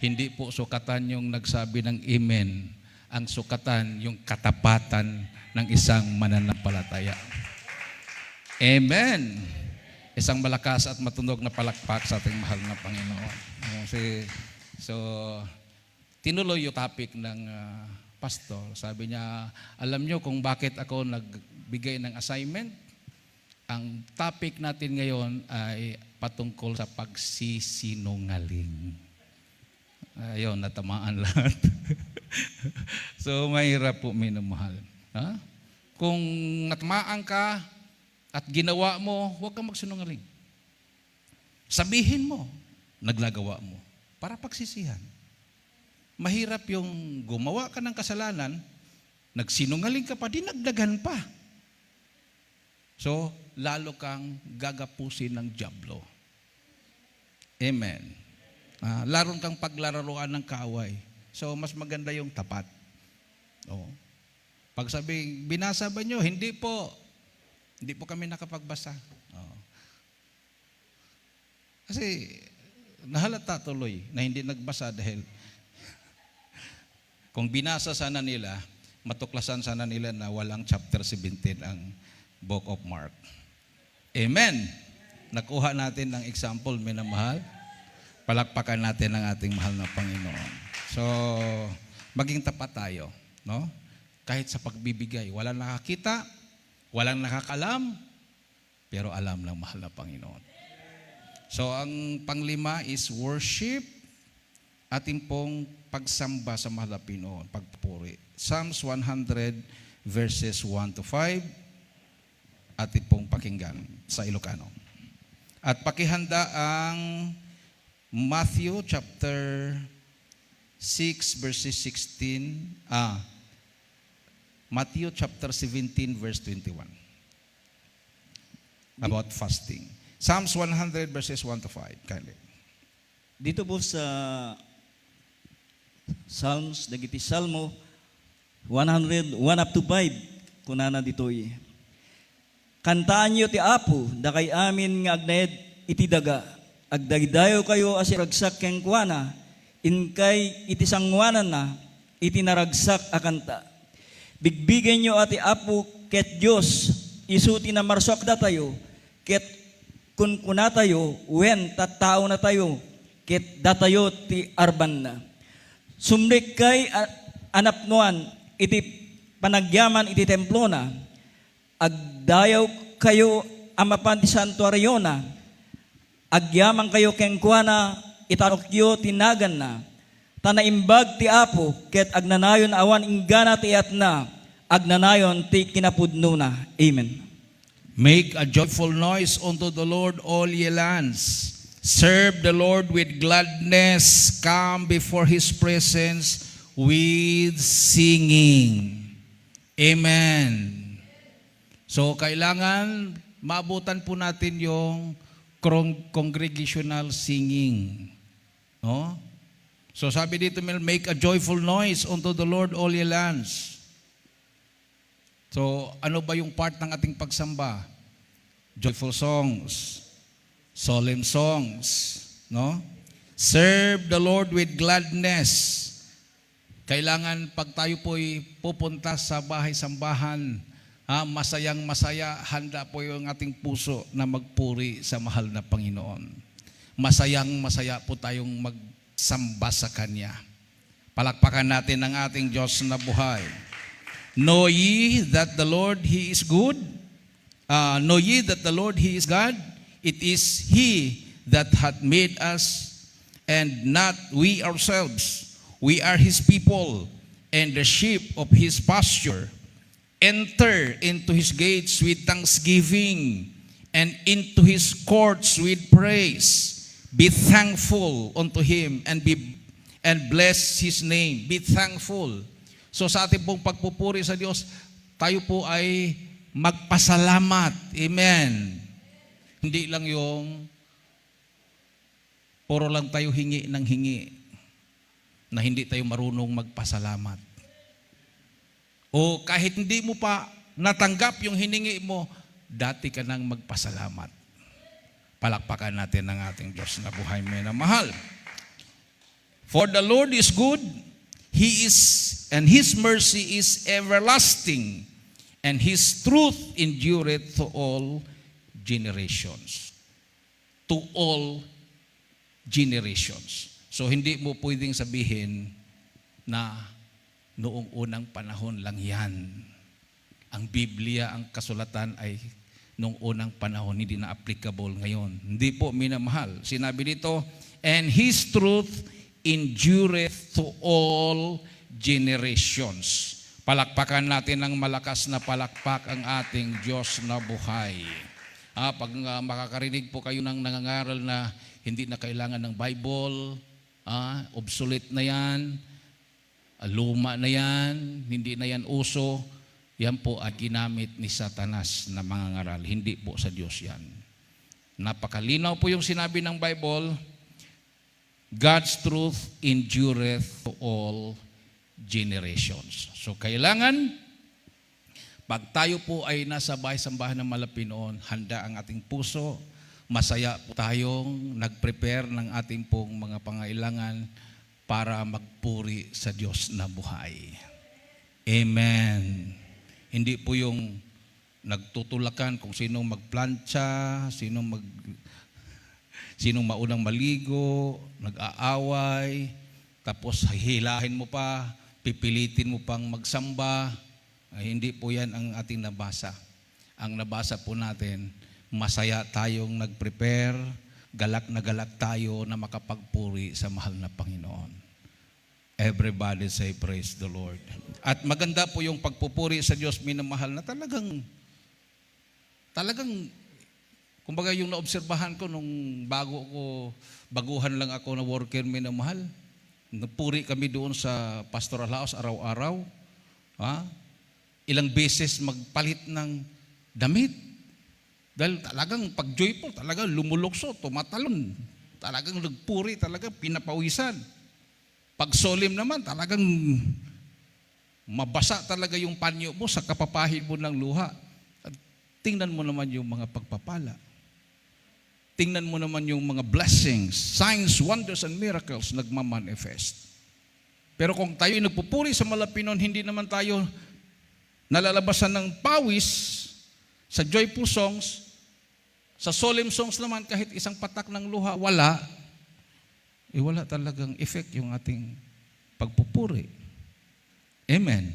Hindi po sukatan yung nagsabi ng amen. Ang sukatan yung katapatan ng isang mananampalataya. Amen. Isang malakas at matunog na palakpak sa ating mahal na Panginoon. So, tinuloy yung topic ng pastor. Sabi niya, alam niyo kung bakit ako nagbigay ng assignment? Ang topic natin ngayon ay patungkol sa pagsisinungaling. Ayun, natamaan lahat. So, mahirap po, minamahal. Kung natamaan ka at ginawa mo, huwag kang magsinungaling. Sabihin mo, naglagawa mo, para pagsisihan. Mahirap yung gumawa ka ng kasalanan, nagsinungaling ka pa, dinagdagan pa. So, lalo kang gagapusin ng dyablo. Amen. Laron kang paglararuan ng kaaway. So, mas maganda yung tapat. Pag sabing, binasa ba nyo? Hindi po. Hindi po kami nakapagbasa. Kasi, nahalata tuloy na hindi nagbasa dahil kung binasa sana nila, matuklasan sana nila na walang chapter 17 ang Book of Mark. Amen. Nakuha natin ng example, minamahal. Palakpakan natin ang ating mahal na Panginoon. So, maging tapat tayo, no? Kahit sa pagbibigay, walang nakakita, walang nakakalam, pero alam ng mahal na Panginoon. So ang panglima is worship, ating pong pagsamba sa mahal na Pinoon, pagpupuri. Psalms 100 verses 1 to 5, ating pong pakinggan sa Ilocano. At pakihanda ang Matthew chapter 6 verses 16, Matthew chapter 17 verse 21, about fasting. Psalms 100 verses 1 to 5. Kindly. Dito po sa Psalms, dagiti Salmo 100, 1 up to 5, kunana ditoy. Kantaan niyo ti Apo, dakay amin nga agnayad iti daga. Agdagdayo kayo as ragsak keng kuana, inkay iti sangwanan na, iti naragsak akanta. Bigbigen niyo ati Apo ket Dios, isuti na marsok da tayo, ket kun kuna tayo, wen tattao na tayo, ket datayo ti arban na. Sumrik kay anapnuan, iti panagyaman iti templo na, agdayaw kayo amapan ti santuaryo na, agyaman kayo kengkuana, itanokyo tinagan na, tanaimbag ti Apo, ket agnanayon awan inggana ti atna, agnanayon ti kinapudno na. Amen. Make a joyful noise unto the Lord, all ye lands. Serve the Lord with gladness. Come before His presence with singing. Amen. So, kailangan maabutan po natin yung congregational singing. No? So, sabi dito, make a joyful noise unto the Lord, all ye lands. So, ano ba yung part ng ating pagsamba? Joyful songs, solemn songs, no? Serve the Lord with gladness. Kailangan pag tayo po'y pupunta sa bahay-sambahan, masayang masaya, handa po yung ating puso na magpuri sa mahal na Panginoon. Masayang masaya po tayong magsamba sa Kanya. Palakpakan natin ang ating Diyos na buhay. Know ye that the Lord, He is good. Know ye that the Lord, He is God. It is He that hath made us, and not we ourselves. We are His people, and the sheep of His pasture. Enter into His gates with thanksgiving, and into His courts with praise. Be thankful unto Him, and bless His name. Be thankful. So sa ating pong pagpupuri sa Diyos, tayo po ay magpasalamat. Amen. Hindi lang yung puro lang tayo hingi ng hingi na hindi tayo marunong magpasalamat. O kahit hindi mo pa natanggap yung hiningi mo, dati ka nang magpasalamat. Palakpakan natin ang ating Diyos na buhay may na mahal. For the Lord is good, He is, and His mercy is everlasting, and His truth endureth to all generations. To all generations. So hindi mo pwedeng sabihin na noong unang panahon lang yan. Ang Biblia, ang kasulatan ay noong unang panahon, hindi na applicable ngayon. Hindi po, minamahal. Sinabi dito, and His truth endureth to all generations. Palakpakan natin ng malakas na palakpak ang ating Diyos na buhay. Pag makakarinig po kayo ng nangangaral na hindi na kailangan ng Bible, obsolete na yan, luma na yan, hindi na yan uso, yan po ay ginamit ni Satanas na mangangaral. Hindi po sa Diyos yan. Napakalinaw po yung sinabi ng Bible, God's truth endureth to all generations. So kailangan, pag tayo po ay nasa bahay-sambahan ng Malapinoon, handa ang ating puso, masaya po tayong nag-prepare ng ating pong mga pangailangan para magpuri sa Diyos na buhay. Amen. Hindi po yung nagtutulakan kung sinong magplantsa, sinong maunang maligo, nag-aaway, tapos hihilahin mo pa, pipilitin mo pang magsamba. Hindi po yan ang ating nabasa. Ang nabasa po natin, masaya tayong nag-prepare, galak na galak tayo na makapagpuri sa mahal na Panginoon. Everybody say praise the Lord. At maganda po yung pagpupuri sa Diyos, minamahal, na talagang, kumbaga yung naobserbahan ko nung baguhan lang ako na worker, minamahal. Napuri kami doon sa pastoral house araw-araw. Ilang beses magpalit ng damit. Dahil talagang pag joyful, talagang lumulukso, tumatalon. Talagang nagpuri, talagang pinapawisan. Pag solemn naman, talagang mabasa talaga yung panyo mo sa kapapahin mo ng luha. At tingnan mo naman yung mga pagpapala. Tingnan mo naman yung mga blessings, signs, wonders, and miracles nagmamanifest. Pero kung tayo nagpupuri sa Malapinon, hindi naman tayo nalalabasan ng pawis sa joyful songs, sa solemn songs naman, kahit isang patak ng luha, wala talagang effect yung ating pagpupuri. Amen.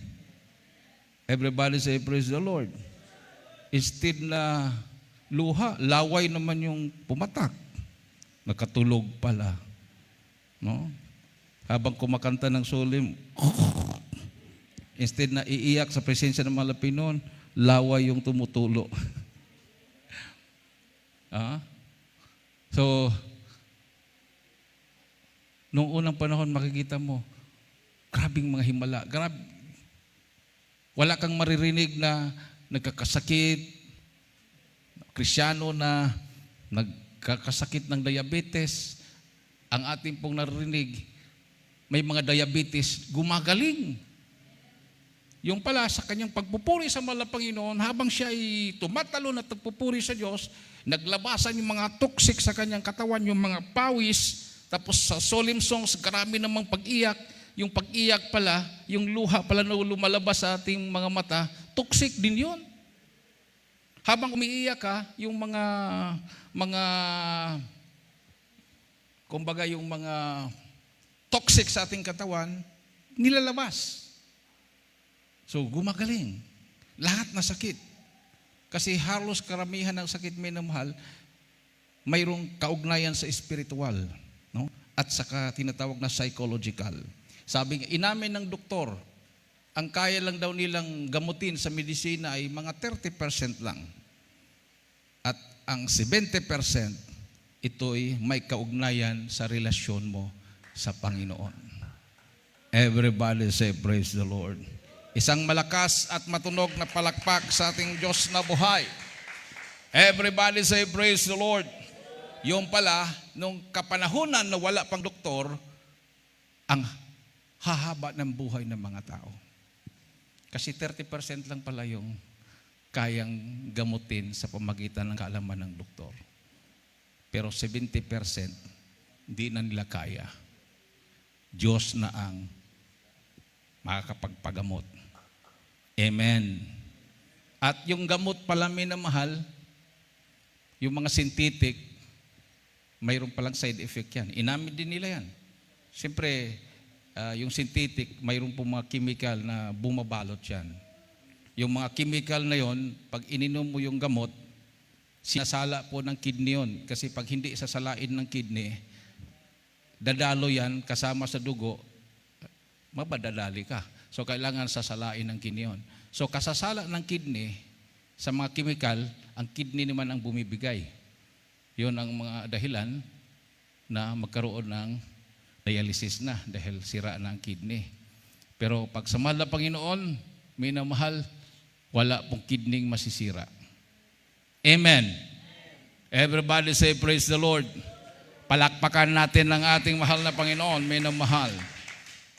Everybody say, praise the Lord. Instead na luha, laway naman yung pumatak. Nakatulog pala. No? Habang kumakanta ng solemn, instead na iiyak sa presensya ng Malapinon, laway yung tumutulo. So, noong unang panahon, makikita mo, grabing mga himala. Wala kang maririnig na nagkakasakit, Krisyano na nagkakasakit ng diabetes. Ang ating pong naririnig, may mga diabetes, gumagaling. Yung pala sa kanyang pagpupuri sa mahal na Panginoon, habang siya ay tumatalon at nagpupuri sa Diyos, naglabasan yung mga toxic sa kanyang katawan, yung mga pawis. Tapos sa solemn songs, karami namang pag-iyak. Yung pag-iyak pala, yung luha pala na lumalabas sa ating mga mata, toxic din yun. Habang umiiyak ka, yung kumbaga yung mga toxic sa ating katawan, nilalabas. So, gumagaling. Lahat na sakit. Kasi halos karamihan ng sakit, minamahal, mayroong kaugnayan sa spiritual, no? At saka tinatawag na psychological. Sabi nga, inamin ng doktor, ang kaya lang daw nilang gamutin sa medisina ay mga 30% lang. At ang 70%, ito'y may kaugnayan sa relasyon mo sa Panginoon. Everybody say, praise the Lord. Isang malakas at matunog na palakpak sa ating Diyos na buhay. Everybody say, praise the Lord. Yung pala, nung kapanahunan na wala pang doktor, ang hahaba ng buhay ng mga tao. Kasi 30% lang pala yung kayang gamutin sa pamagitan ng kaalaman ng doktor. Pero 70% hindi na nila kaya. Diyos na ang makakapagpagamot. Amen. At yung gamot pala, minamahal, yung mga synthetic, mayroon palang side effect yan. Inamin din nila yan. Siyempre, yung synthetic, mayroon po mga chemical na bumabalot yan. Yung mga chemical na yon, pag ininom mo yung gamot, sinasala po ng kidney yon. Kasi pag hindi sasalain ng kidney, dadalo yan kasama sa dugo, mabadadali ka. So, kailangan sasalain ng kidney yon. So, kasasala ng kidney sa mga chemical, ang kidney naman ang bumibigay. Yun ang mga dahilan na magkaroon ng dialysis na dahil sira na ang kidney. Pero pag sa mahal na Panginoon, minamahal, wala pong kidney masisira. Amen. Everybody say, praise the Lord. Palakpakan natin ng ating mahal na Panginoon, minamahal.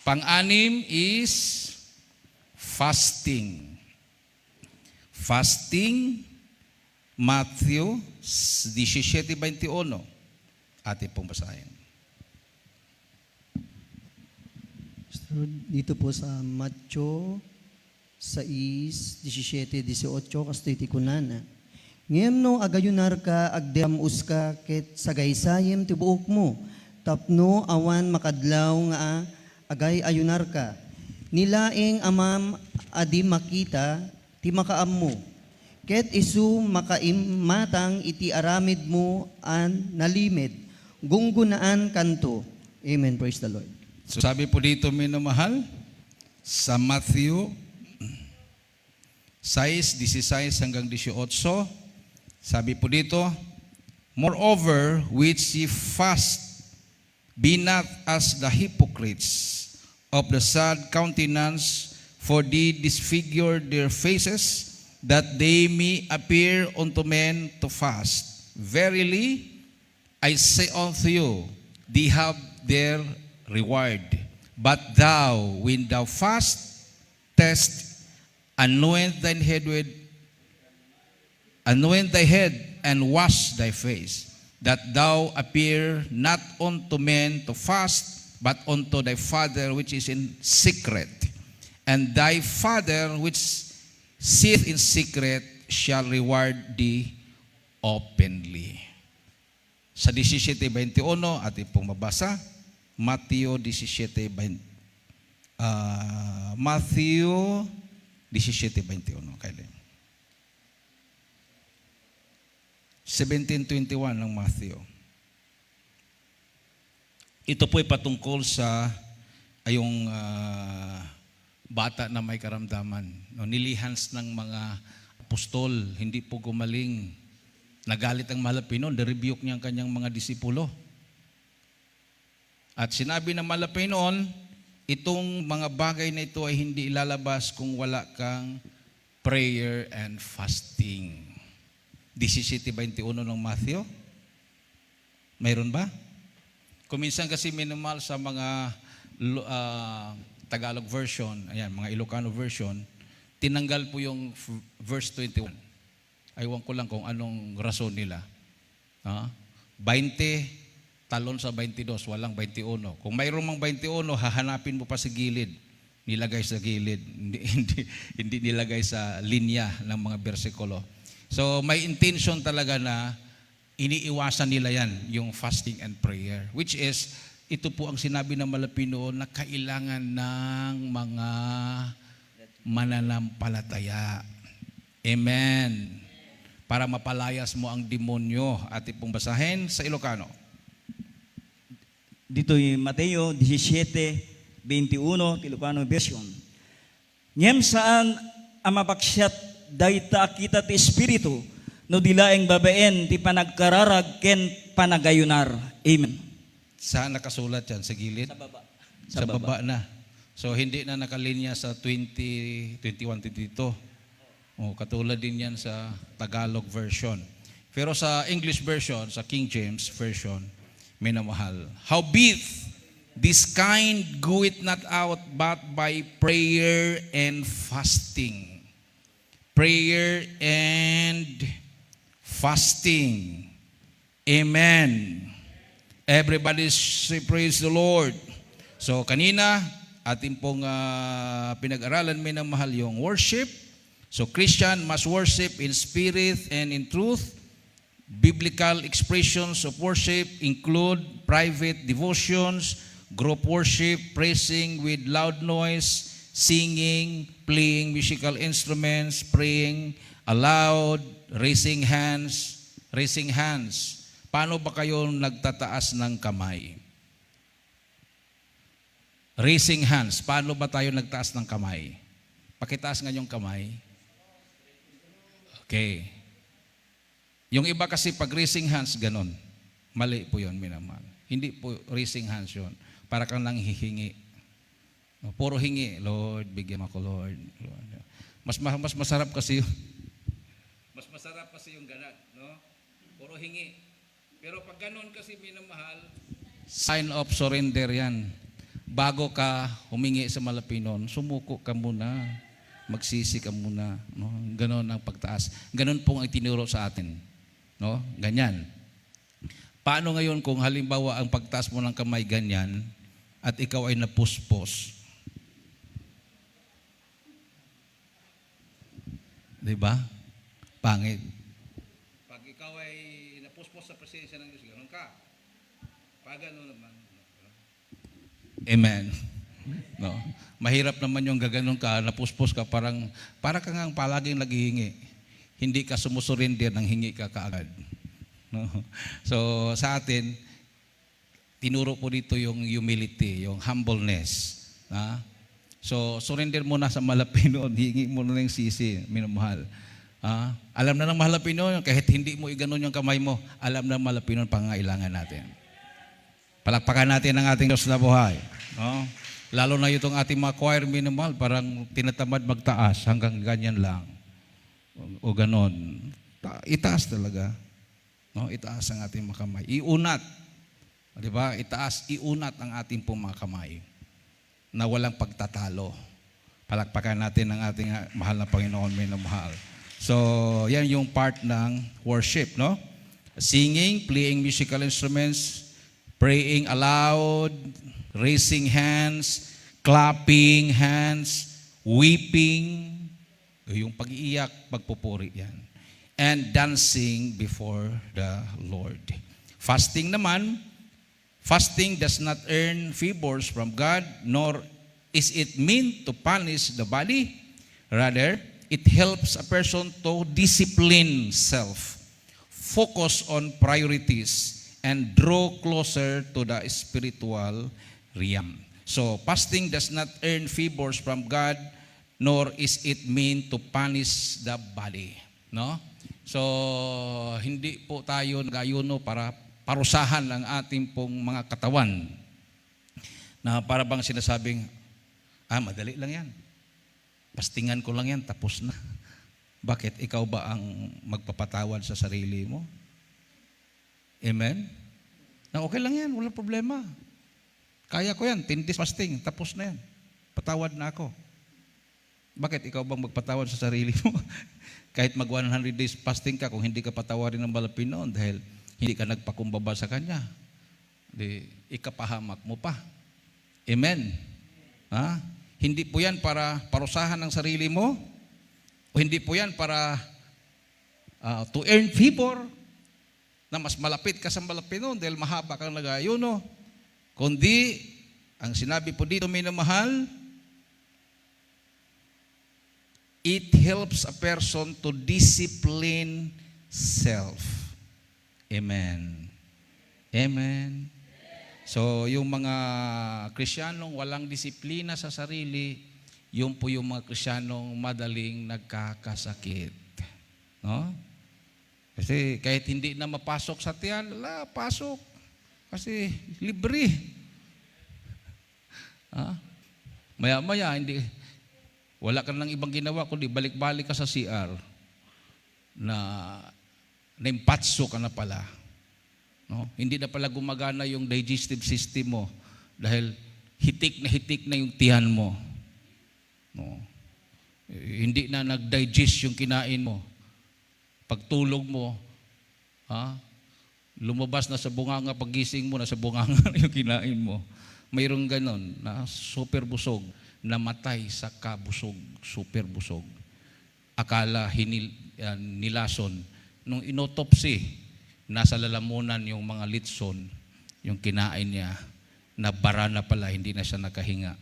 Pang-anim is fasting. Fasting, Matthew 17:21. Ating pong basahin. Dito po sa Matthew 6:17-18, kastoy ti kunana. Ngem no agayunar ka, agdeamus ka, ket sagaysayem ti buok mo, tapno awan makadlaw nga agay ayunar ka. Nilaing amam adi makita, ti makaam mo. ket isu makaimatang iti aramid mo an nalimid, gunggunaan kanto. Amen. Praise the Lord. So sabi po dito, minamahal, sa Matthew 6:16 hanggang 18, sabi po dito, moreover, which ye fast, be not as the hypocrites of the sad countenance, for they disfigure their faces, that they may appear unto men to fast. Verily, I say unto you, they have their reward. But thou, when thou fast, anoint thy head and wash thy face, that thou appear not unto men to fast, but unto thy Father which is in secret. And thy Father which seeth in secret shall reward thee openly. Sa 17:21, ating pong mabasa, Matthew 17:21. Kailan? 17:21 ng Matthew. Ito po ay patungkol sa ayong bata na may karamdaman. No, nilihans ng mga apostol, hindi po gumaling. Nagalit ang Malapinon, na-rebuke niya ang kanyang mga disipulo. At sinabi ng Malapinon, itong mga bagay na ito ay hindi ilalabas kung wala kang prayer and fasting. 17:21 ng Matthew. Mayroon ba? Kuminsan kasi minimal sa mga Tagalog version, ayan, mga Ilocano version, tinanggal po yung verse 21. Aywan ko lang kung anong rason nila. 20, talon sa 22, walang 21. Kung mayroon mang 21, hahanapin mo pa sa gilid. Nilagay sa gilid, hindi nilagay sa linya ng mga bersikulo. So may intention talaga na iniiwasan nila yan, yung fasting and prayer. Which is, ito po ang sinabi ng Malapino na kailangan ng mga mananampalataya. Amen. Para mapalayas mo ang demonyo. Ating pong basahin sa Ilocano. Dito yung Mateo 17:21, Ilocano version. Ngem saan ang mapaksyat dayta kita ti espiritu, no dilaeng babaen ti panagkararag ken panagayunar. Amen. Saan nakasulat yan? Sa gilid? Sa baba. Sa baba na. So hindi na nakalinya sa 20, 21, 22. Katulad din yan sa Tagalog version. Pero sa English version, sa King James version, minamahal. Howbeit, this kind goeth not out but by prayer and fasting. Prayer and fasting. Amen. Everybody say praise the Lord. So kanina, ating pong pinag-aralan, minamahal, yung worship. So Christian must worship in spirit and in truth. Biblical expressions of worship include private devotions, group worship, praising with loud noise, singing, playing musical instruments, praying aloud, raising hands. Raising hands. Paano ba kayo nagtataas ng kamay? Raising hands. Paano ba tayo nagtaas ng kamay? Pakitaas nga yung kamay. Okay. Yung iba kasi pag raising hands, ganon. Mali po yun, minamahal. Hindi po raising hands yun. Para kang lang hihingi. Puro hingi. Lord, bigyan ako, Lord. Mas masarap kasi yun. Mas masarap kasi yung ganat. No? Puro hingi. Pero pag ganon kasi, minamahal, sign of surrender yan. Bago ka humingi sa Malapinon, sumuko ka muna. Magsisi ka muna. No? Ganon ang pagtaas. Ganon po ang itinuro sa atin. No? Ganyan. Paano ngayon kung halimbawa ang pagtaas mo ng kamay ganyan at ikaw ay napuspos? Diba? Pangit. Pag ikaw ay napuspos sa presensya ng Diyos, ganon ka. Pag ganon naman. Amen. No. Mahirap naman yung gaganon ka, napuspos ka, para ka nga palaging naghihingi. hindi ka sumusurrender nang hingi ka kaagad. No? So sa atin, tinuro po dito yung humility, yung humbleness. So surrender mo na sa mahal na Panginoon, hingi mo na ng sisi, minamahal. Alam na ng mahal na Panginoon, kahit hindi mo iganon yung kamay mo, alam na ng mahal na Panginoon pangangailangan natin. Palakpakan natin ang ating Diyos na buhay. No? Lalo na itong ating mga choir minimal, parang tinatamad magtaas hanggang ganyan lang. O ganon. Itaas talaga. No? Itaas ang ating mga kamay. Iunat. Di ba? Itaas, iunat ang ating pong mga kamay na walang pagtatalo. Palakpakan natin ang ating mahal na Panginoon, minamahal. So, yan yung part ng worship, no? Singing, playing musical instruments, praying aloud, raising hands, clapping hands, weeping, yung pag-iiyak, pagpupuri yan. And dancing before the Lord. Fasting naman, fasting does not earn favors from God, nor is it meant to punish the body. Rather, it helps a person to discipline self, focus on priorities, and draw closer to the spiritual realm. So, fasting does not earn favors from God, nor is it meant to punish the body. No? So, hindi po tayo nag-ayuno para parusahan ang ating pong mga katawan. Na para bang sinasabing, madali lang yan. Pastingan ko lang yan, tapos na. Bakit? Ikaw ba ang magpapatawad sa sarili mo? Amen? Na okay lang yan, walang problema. Kaya ko yan, 10 days fasting, tapos na yan. Patawad na ako. Bakit? Ikaw bang magpatawad sa sarili mo? Kahit mag 100 days fasting ka, kung hindi ka patawarin ng Panginoon dahil hindi ka nagpakumbaba sa Kanya, di ikapahamak mo pa. Amen? Hindi po yan para parusahan ng sarili mo, o hindi po yan para to earn favor, na mas malapit ka sa Panginoon dahil mahaba kang nag-ayuno. Kundi, ang sinabi po dito, minamahal, it helps a person to discipline self. Amen. Amen. So, yung mga Kristiyanong walang disiplina sa sarili, yun po yung mga Kristiyanong madaling nagkakasakit. No? Kasi kahit hindi na mapasok sa tiyan, pasok. Kasi libre. Maya-maya, wala ka nang ibang ginawa, kundi balik-balik ka sa CR na naimpatso ka na pala. No? Hindi na pala gumagana yung digestive system mo dahil hitik na yung tiyan mo. No? Hindi na nag-digest yung kinain mo. Pagtulog mo, lumabas na sa bunganga, pagising mo na sa bunganga yung kinain mo. Mayroong ganon na super busog, namatay sa kabusog, super busog. Akala nilason. Nung inotopsy, nasa lalamunan yung mga litson, yung kinain niya, nabara na pala, hindi na siya nakahinga.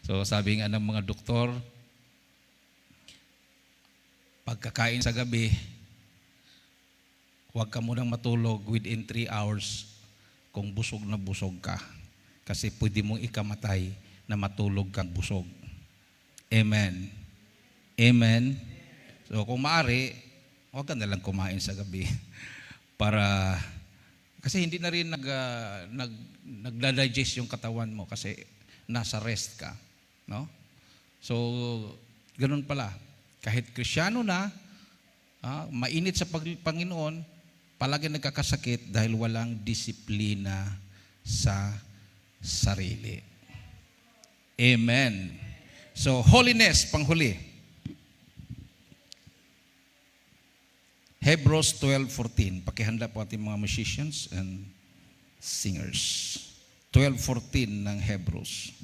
So sabi nga ng mga doktor, pagkakain sa gabi, huwag ka munang matulog within 3 hours kung busog na busog ka. Kasi pwede mong ikamatay na matulog kang busog. Amen. Amen. So kung maaari, huwag ka nalang kumain sa gabi. Kasi hindi na rin nagda-digest yung katawan mo kasi nasa rest ka. No? So, ganun pala. Kahit Kristiyano na, mainit sa Panginoon, palagi nagkakasakit dahil walang disiplina sa sarili. Amen. So, holiness, panghuli. Hebrews 12:14. Pakihanda po ating mga musicians and singers. 12:14 ng Hebrews.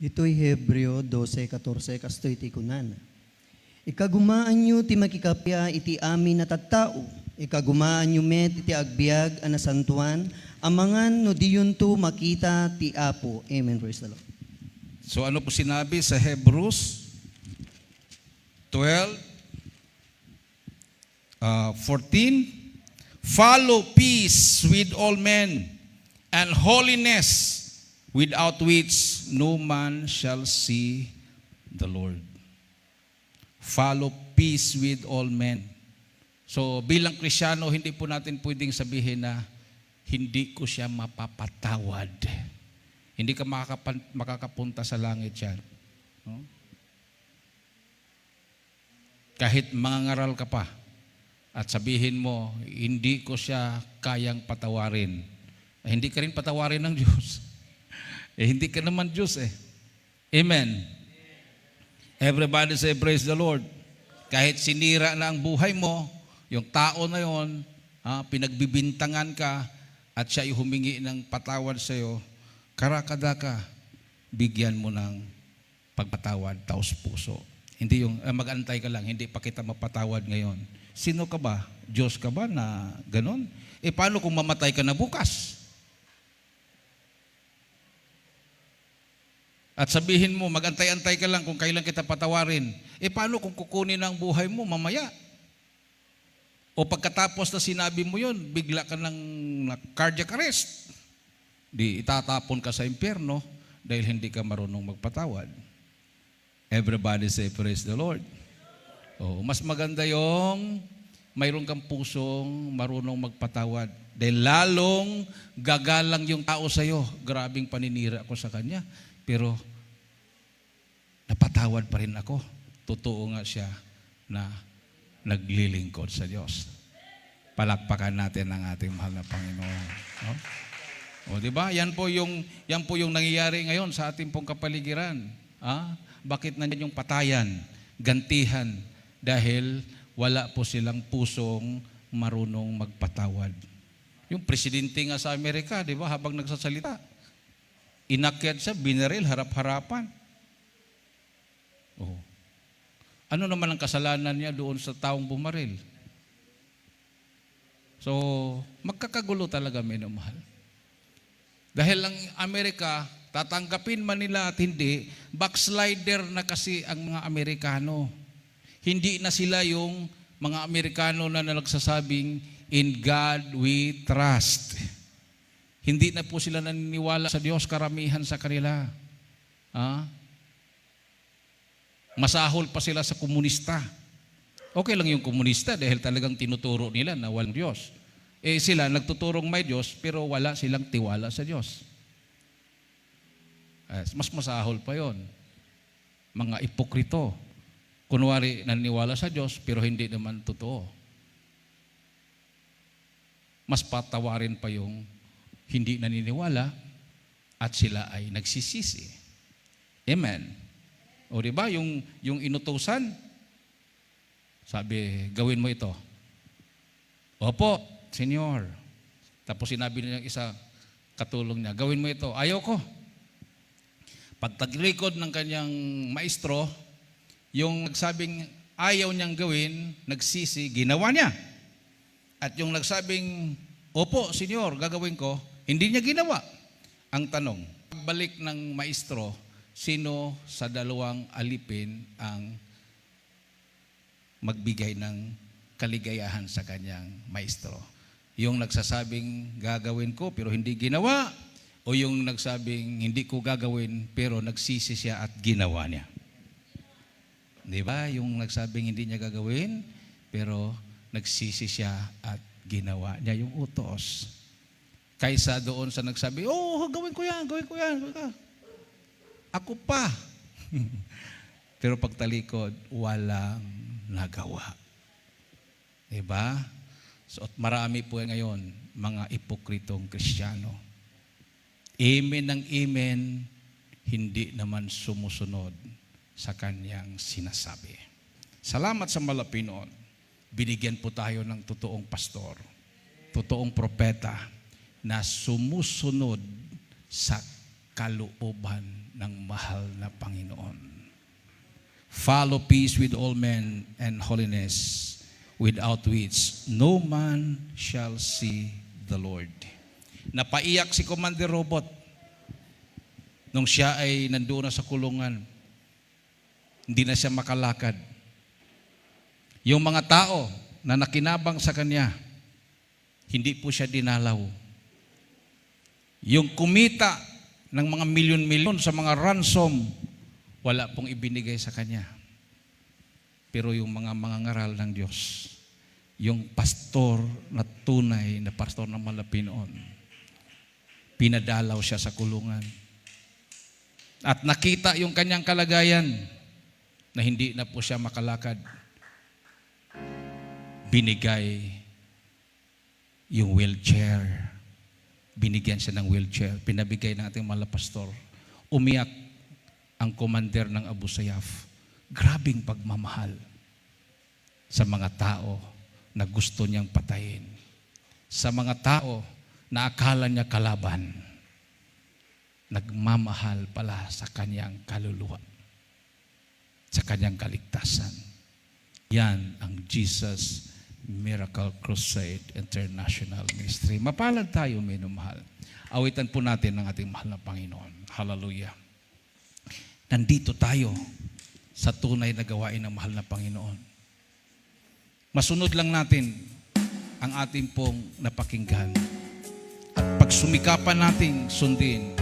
Ito'y Hebreo 12:14 kastoy ti kunan. Ikagumaan nyo ti makikapya iti amin na tattao. Ikagumaan nyo met iti agbiag anasantuan. Amangan no diyon to makita ti Apo. Amen. Praise the Lord. So ano po sinabi sa Hebrews 12:14? 14, follow peace with all men and holiness, without which no man shall see the Lord. Follow peace with all men. So bilang Kristiyano, hindi po natin pwedeng sabihin na hindi ko siya mapapatawad. Hindi ka makakapunta sa langit yan. No? Kahit mangangaral ka pa at sabihin mo, hindi ko siya kayang patawarin. Hindi ka rin patawarin ng Diyos. Hindi ka naman Diyos eh. Amen. Everybody say, praise the Lord. Kahit sinira na ang buhay mo, yung tao na yon, pinagbibintangan ka, at siya ay humingi ng patawad sa iyo, karakada ka, bigyan mo ng pagpatawad, taos puso. Hindi yung mag-antay ka lang, hindi pa kita mapatawad ngayon. Sino ka ba? Diyos ka ba na ganon? Paano kung mamatay ka na bukas? At sabihin mo, mag-antay-antay ka lang kung kailan kita patawarin. Paano kung kukunin ang buhay mo mamaya? O pagkatapos na sinabi mo yun, bigla ka ng cardiac arrest. Di itatapon ka sa impyerno dahil hindi ka marunong magpatawad. Everybody say, praise the Lord. Mas maganda yung mayroon kang pusong marunong magpatawad. Dahil lalong gagalang yung tao sa'yo. Grabing paninira ko sa kanya. Pero napatawad pa rin ako. Totoo nga siya na naglilingkod sa Diyos. Palakpakan natin ang ating mahal na Panginoon. No? Di ba? Yan po yung nangyayari ngayon sa ating pong kapaligiran. Bakit nandiyan yung patayan, gantihan? Dahil wala po silang pusong marunong magpatawad. Yung presidente nga sa Amerika, di ba, habang nagsasalita, inakyat siya, binaril, harap-harapan. Ano naman ang kasalanan niya doon sa taong bumaril? So, magkakagulo talaga, minamahal. Dahil ang Amerika, tatanggapin man nila at hindi, backslider na kasi ang mga Amerikano. Hindi na sila yung mga Amerikano na nagsasabing, in God we trust. Hindi na po sila naniniwala sa Diyos, karamihan sa kanila. Masahol pa sila sa komunista. Okay lang yung komunista dahil talagang tinuturo nila na walang Diyos. Sila nagtuturong may Diyos pero wala silang tiwala sa Diyos. Mas masahol pa yon. Mga ipokrito. Kunwari naniniwala sa Diyos pero hindi naman totoo. Mas patawarin pa yung hindi naniniwala at sila ay nagsisisi. Amen. Diba? Yung inutusan, sabi, gawin mo ito. Opo, Senyor. Tapos sinabi niya isa, katulong niya, gawin mo ito. Ayaw ko. Pagtaglikod ng kanyang maestro, yung nagsabing ayaw niyang gawin, nagsisi, ginawa niya. At yung nagsabing, opo, Senyor, gagawin ko, hindi niya ginawa. Ang tanong, pagbalik ng maestro, sino sa dalawang alipin ang magbigay ng kaligayahan sa kanyang maestro? Yung nagsasabing gagawin ko pero hindi ginawa, o yung nagsabing hindi ko gagawin pero nagsisi siya at ginawa niya? Di ba? Yung nagsabing hindi niya gagawin pero nagsisi siya at ginawa niya yung utos. Kaysa doon sa nagsabi, gawin ko yan. Ako pa. Pero pagtalikod, walang nagawa. Diba? So, marami po ngayon, mga ipokritong Kristiyano. Amen ng amen, hindi naman sumusunod sa kanyang sinasabi. Salamat sa Malapinoon. Binigyan po tayo ng totoong pastor, totoong propeta, na sumusunod sa kalooban ng mahal na Panginoon. Follow peace with all men and holiness, without which no man shall see the Lord. Napaiyak si Commander Robot nung siya ay nandoon na sa kulungan. Hindi na siya makalakad. Yung mga tao na nakinabang sa kanya, hindi po siya dinalaw. Yung kumita ng mga milyon-milyon sa mga ransom, wala pong ibinigay sa kanya. Pero yung mga mangangaral ng Diyos, yung pastor na tunay na pastor ng Malapi noon, pinadalaw siya sa kulungan. At nakita yung kanyang kalagayan na hindi na po siya makalakad. Binigay yung wheelchair. Binigyan siya ng wheelchair. Pinabigay ng ating mga pastor. Umiyak ang commander ng Abu Sayyaf. Grabing pagmamahal sa mga tao na gusto niyang patayin. Sa mga tao na akala niya kalaban. Nagmamahal pala sa kanyang kaluluwa. Sa kanyang kaligtasan. Yan ang Jesus Miracle Crusade International Ministry. Mapalad tayo, minumahal. Awitan po natin ang ating mahal na Panginoon. Hallelujah. Nandito tayo sa tunay na gawain ng mahal na Panginoon. Masunod lang natin ang ating pong napakinggan. At pagsumikapan nating sundin,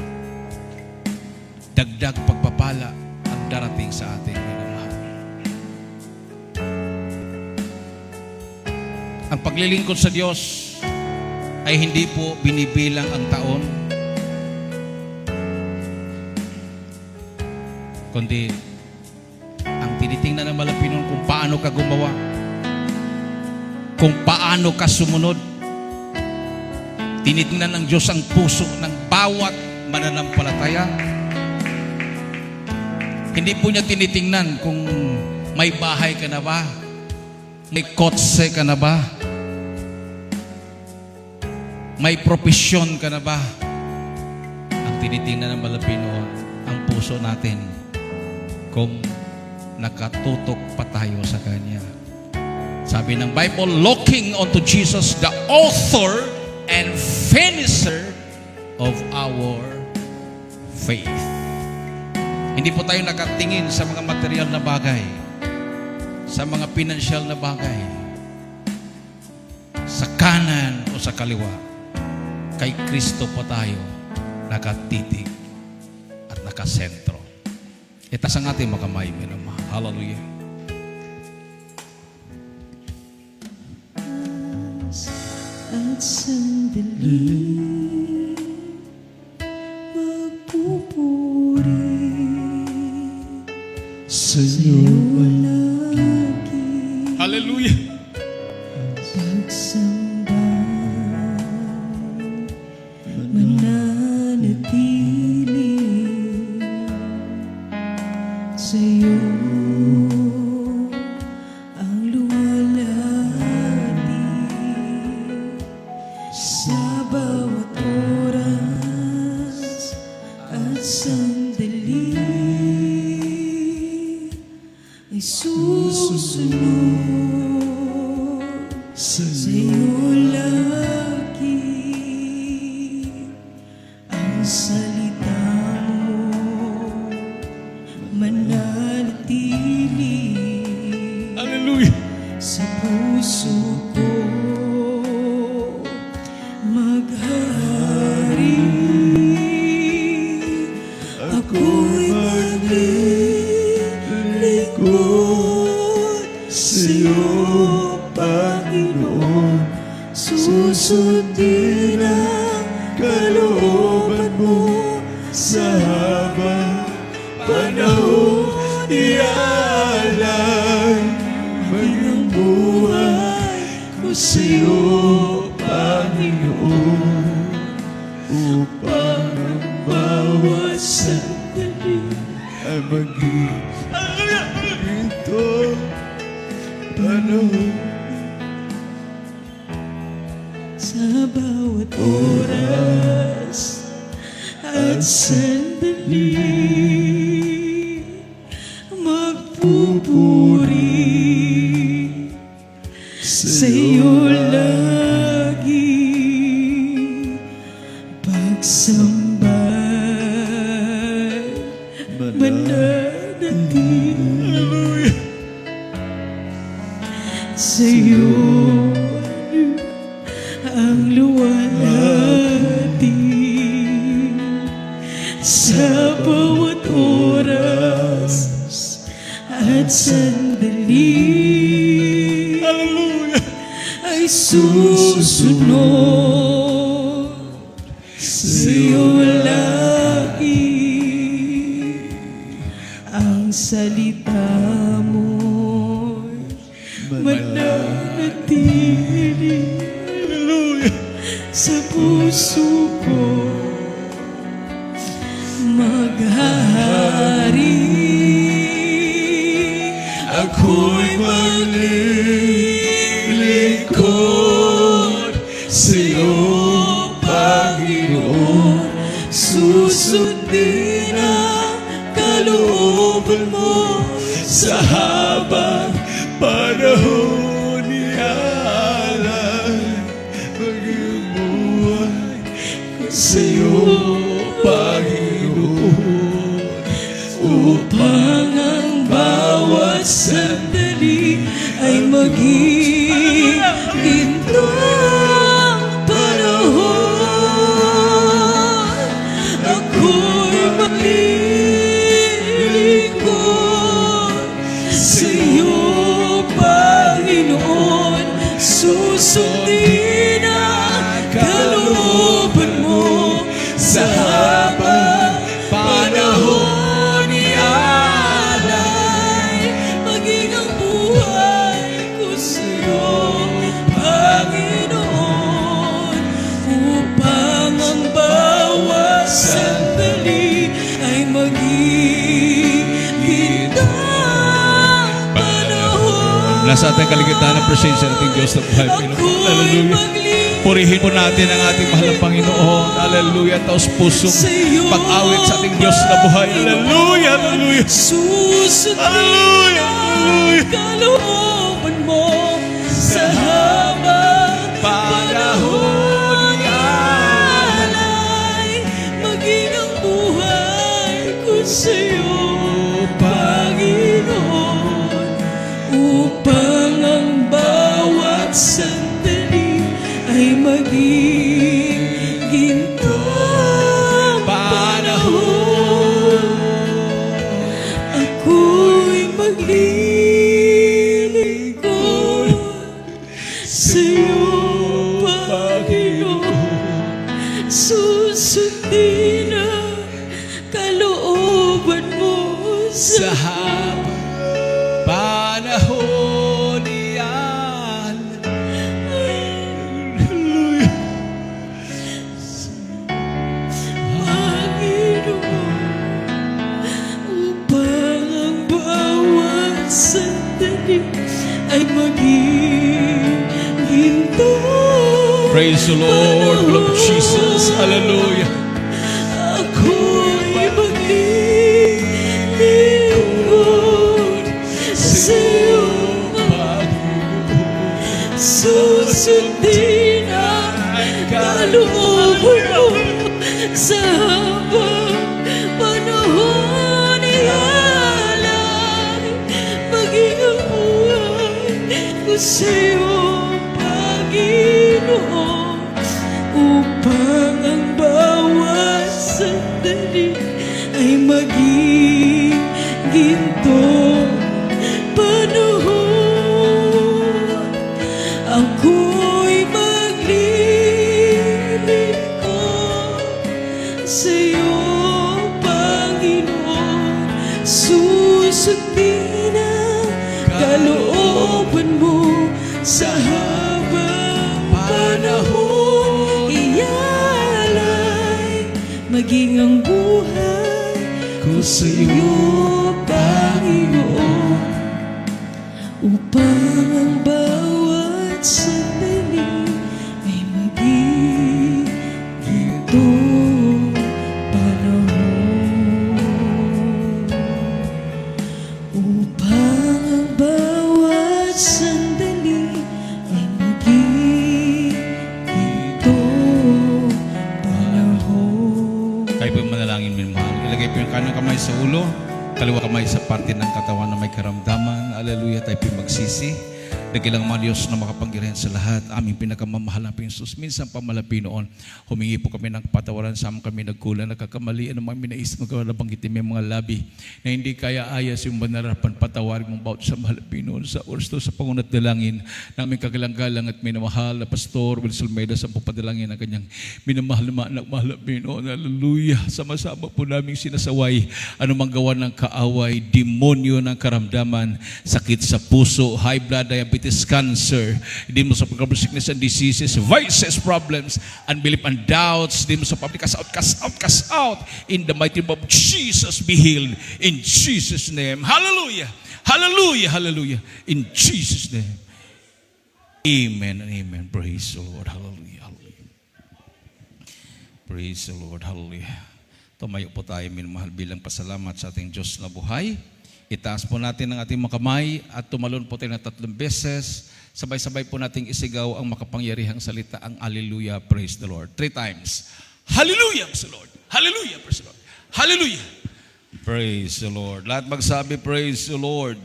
dagdag pagpapala ang darating sa ating minamahal. Ang paglilingkod sa Diyos ay hindi po binibilang ang taon, kundi ang tinitingnan ng Malapi noon kung paano ka gumawa, kung paano ka sumunod. Tinitingnan ng Diyos ang puso ng bawat mananampalataya. Hindi po niya tinitingnan kung may bahay ka na ba, may kotse ka na ba, may propesyon ka na ba. Ang tinitingnan ng Malapi noon, ang puso natin, kung nakatutok pa tayo sa Kanya. Sabi ng Bible, looking unto Jesus, the author and finisher of our faith. Hindi po tayo nakatingin sa mga material na bagay, sa mga pinansyal na bagay, sa kanan o sa kaliwa. Kay Kristo po tayo nakatitig at nakasentro. Itaas ang ating makamay, minamahal. Hallelujah. At sandali magpupuri sa'yo lagi. Hallelujah. Pagsamba mananatili sa'yo ang luwalhati sa bawat oras at sandali ay susunod sa'yo lagi. Ang salita mo mananatili Hallelujah. sa puso ko, maghari. Ako'y maglilingkod sa'yo, Panginoon. Susundin ang kalooban mo sa habang panahon. Ialay ang buhay ko sa'yo, Panginoon, upang ang bawat sandali ay maging ito panahon. Sa bawat oras at sandali magpupuri sa'yo lagi. Pagsambay mananatili sa'yo bawat sandali ay susunod sa'yo lagi. Ang salita mo'y mananatili sa puso ko, maghahari. Ako'y maglilingkod sa'yo, Panginoon. Susundin ang kalooban mo sa habang panahon ni Alan. Maging buhay ko sa'yo, Panginoon, upang ang bawat sandali ay maging gintong panahon. Ako'y maglilingkod sa'yo, Panginoon. Susundin ang kalooban mo sa habang panahon ni Alay. Maging ang buhay ko sa'yo, Panginoon, upang ang bawat sandali ay maging gintong panahon. Nasa ating kaligtaan ng presensya ng ating Diyos na buhay, Panginoon. Ako'y Hallelujah. Purihin po natin ang ating mahal na Panginoon. Hallelujah. Taos pusong pag-awit sa ating Diyos na buhay. Hallelujah. Hallelujah. Susundin ang kalooban mo sa habang panahon ni Alay. Maging ang buhay ko sa'yo, Panginoon, upang ang bawat sandali ay maging gintong panahon. Ako'y maglilingkod sa'yo, Panginoon. Susundin ang kalooban mo sa habang panahon ni Alan. Hallelujah. upang ang bawat sandali ay maging gintong Praise the Lord. Lord Jesus. Hallelujah. Ako'y maglilingkod sa'yo, susundin ang kalooban mo sa habang panahon ni Alay. Maging ang buhay ko sa'yo, Panginoon, upang ang bawat sandali ay maging gintong panahon. Ako'y maglilingkod sa'yo, Panginoon. Susundin ang kalooban mo sa habang panahon. Iyalay maging ang buhay ko sa'yo, Panginoon, upang ang bawat sandali ay maging gintong panahon. Upang ang bawat sandali ay maging gintong panahon. Kayo po yung manalangin, minmahal. Ilagay po yung kanang kamay sa ulo, kaliwa kamay sa parte ng katawan na may karamdaman. Hallelujah. Tayo po yung magsisi. Dakilang mga Diyos na makapangyarihan sa lahat, aming pinakamamahal na Panginoon. Minsan pamalapi noon, humingi po kami ng patawaran sa aming kami nagkulang, nagkakamali, ano mga minaisip mga nabanggitin may mga labi na hindi kaya ayas yung banarapan, patawarin mong bawat sa mahal na Panginoon sa oras to, sa pangunat dalangin na aming kagalang-galang at minamahal na Pastor Wilson Almeida sa papadalangin ng kanyang minamahal na anak, mahal na Panginoon. Hallelujah. Sama-sama po namin sinasaway anumang gawa ng kaaway, demonyo ng karamdaman, sakit sa puso, high blood, diabetes, cancer, hindi mo sa pagkabal sickness and diseases, vices, problems, unbelief and doubts, hindi mo sa public, cast out, in the mighty name of Jesus, be healed, in Jesus' name. Hallelujah, hallelujah, hallelujah, in Jesus' name. Amen and amen. Praise the Lord. Hallelujah, hallelujah. Praise the Lord. Hallelujah. Tumayo po tayo, minamahal, bilang pasalamat sa ating Diyos na buhay. Itaas po natin ang ating mga kamay at tumalon po tayo ng 3 beses. Sabay-sabay po nating isigaw ang makapangyarihang salita, ang Hallelujah, praise the Lord. 3 times. Hallelujah, praise the Lord. Hallelujah, praise the Lord. Hallelujah. Praise the Lord. Lahat magsabi, praise the Lord.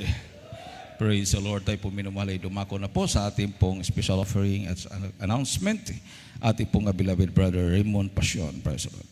Praise the Lord. Tayo po minumalay, dumako na po sa ating pong special offering at announcement. Ating pong beloved brother Raymond Passion. Praise the Lord.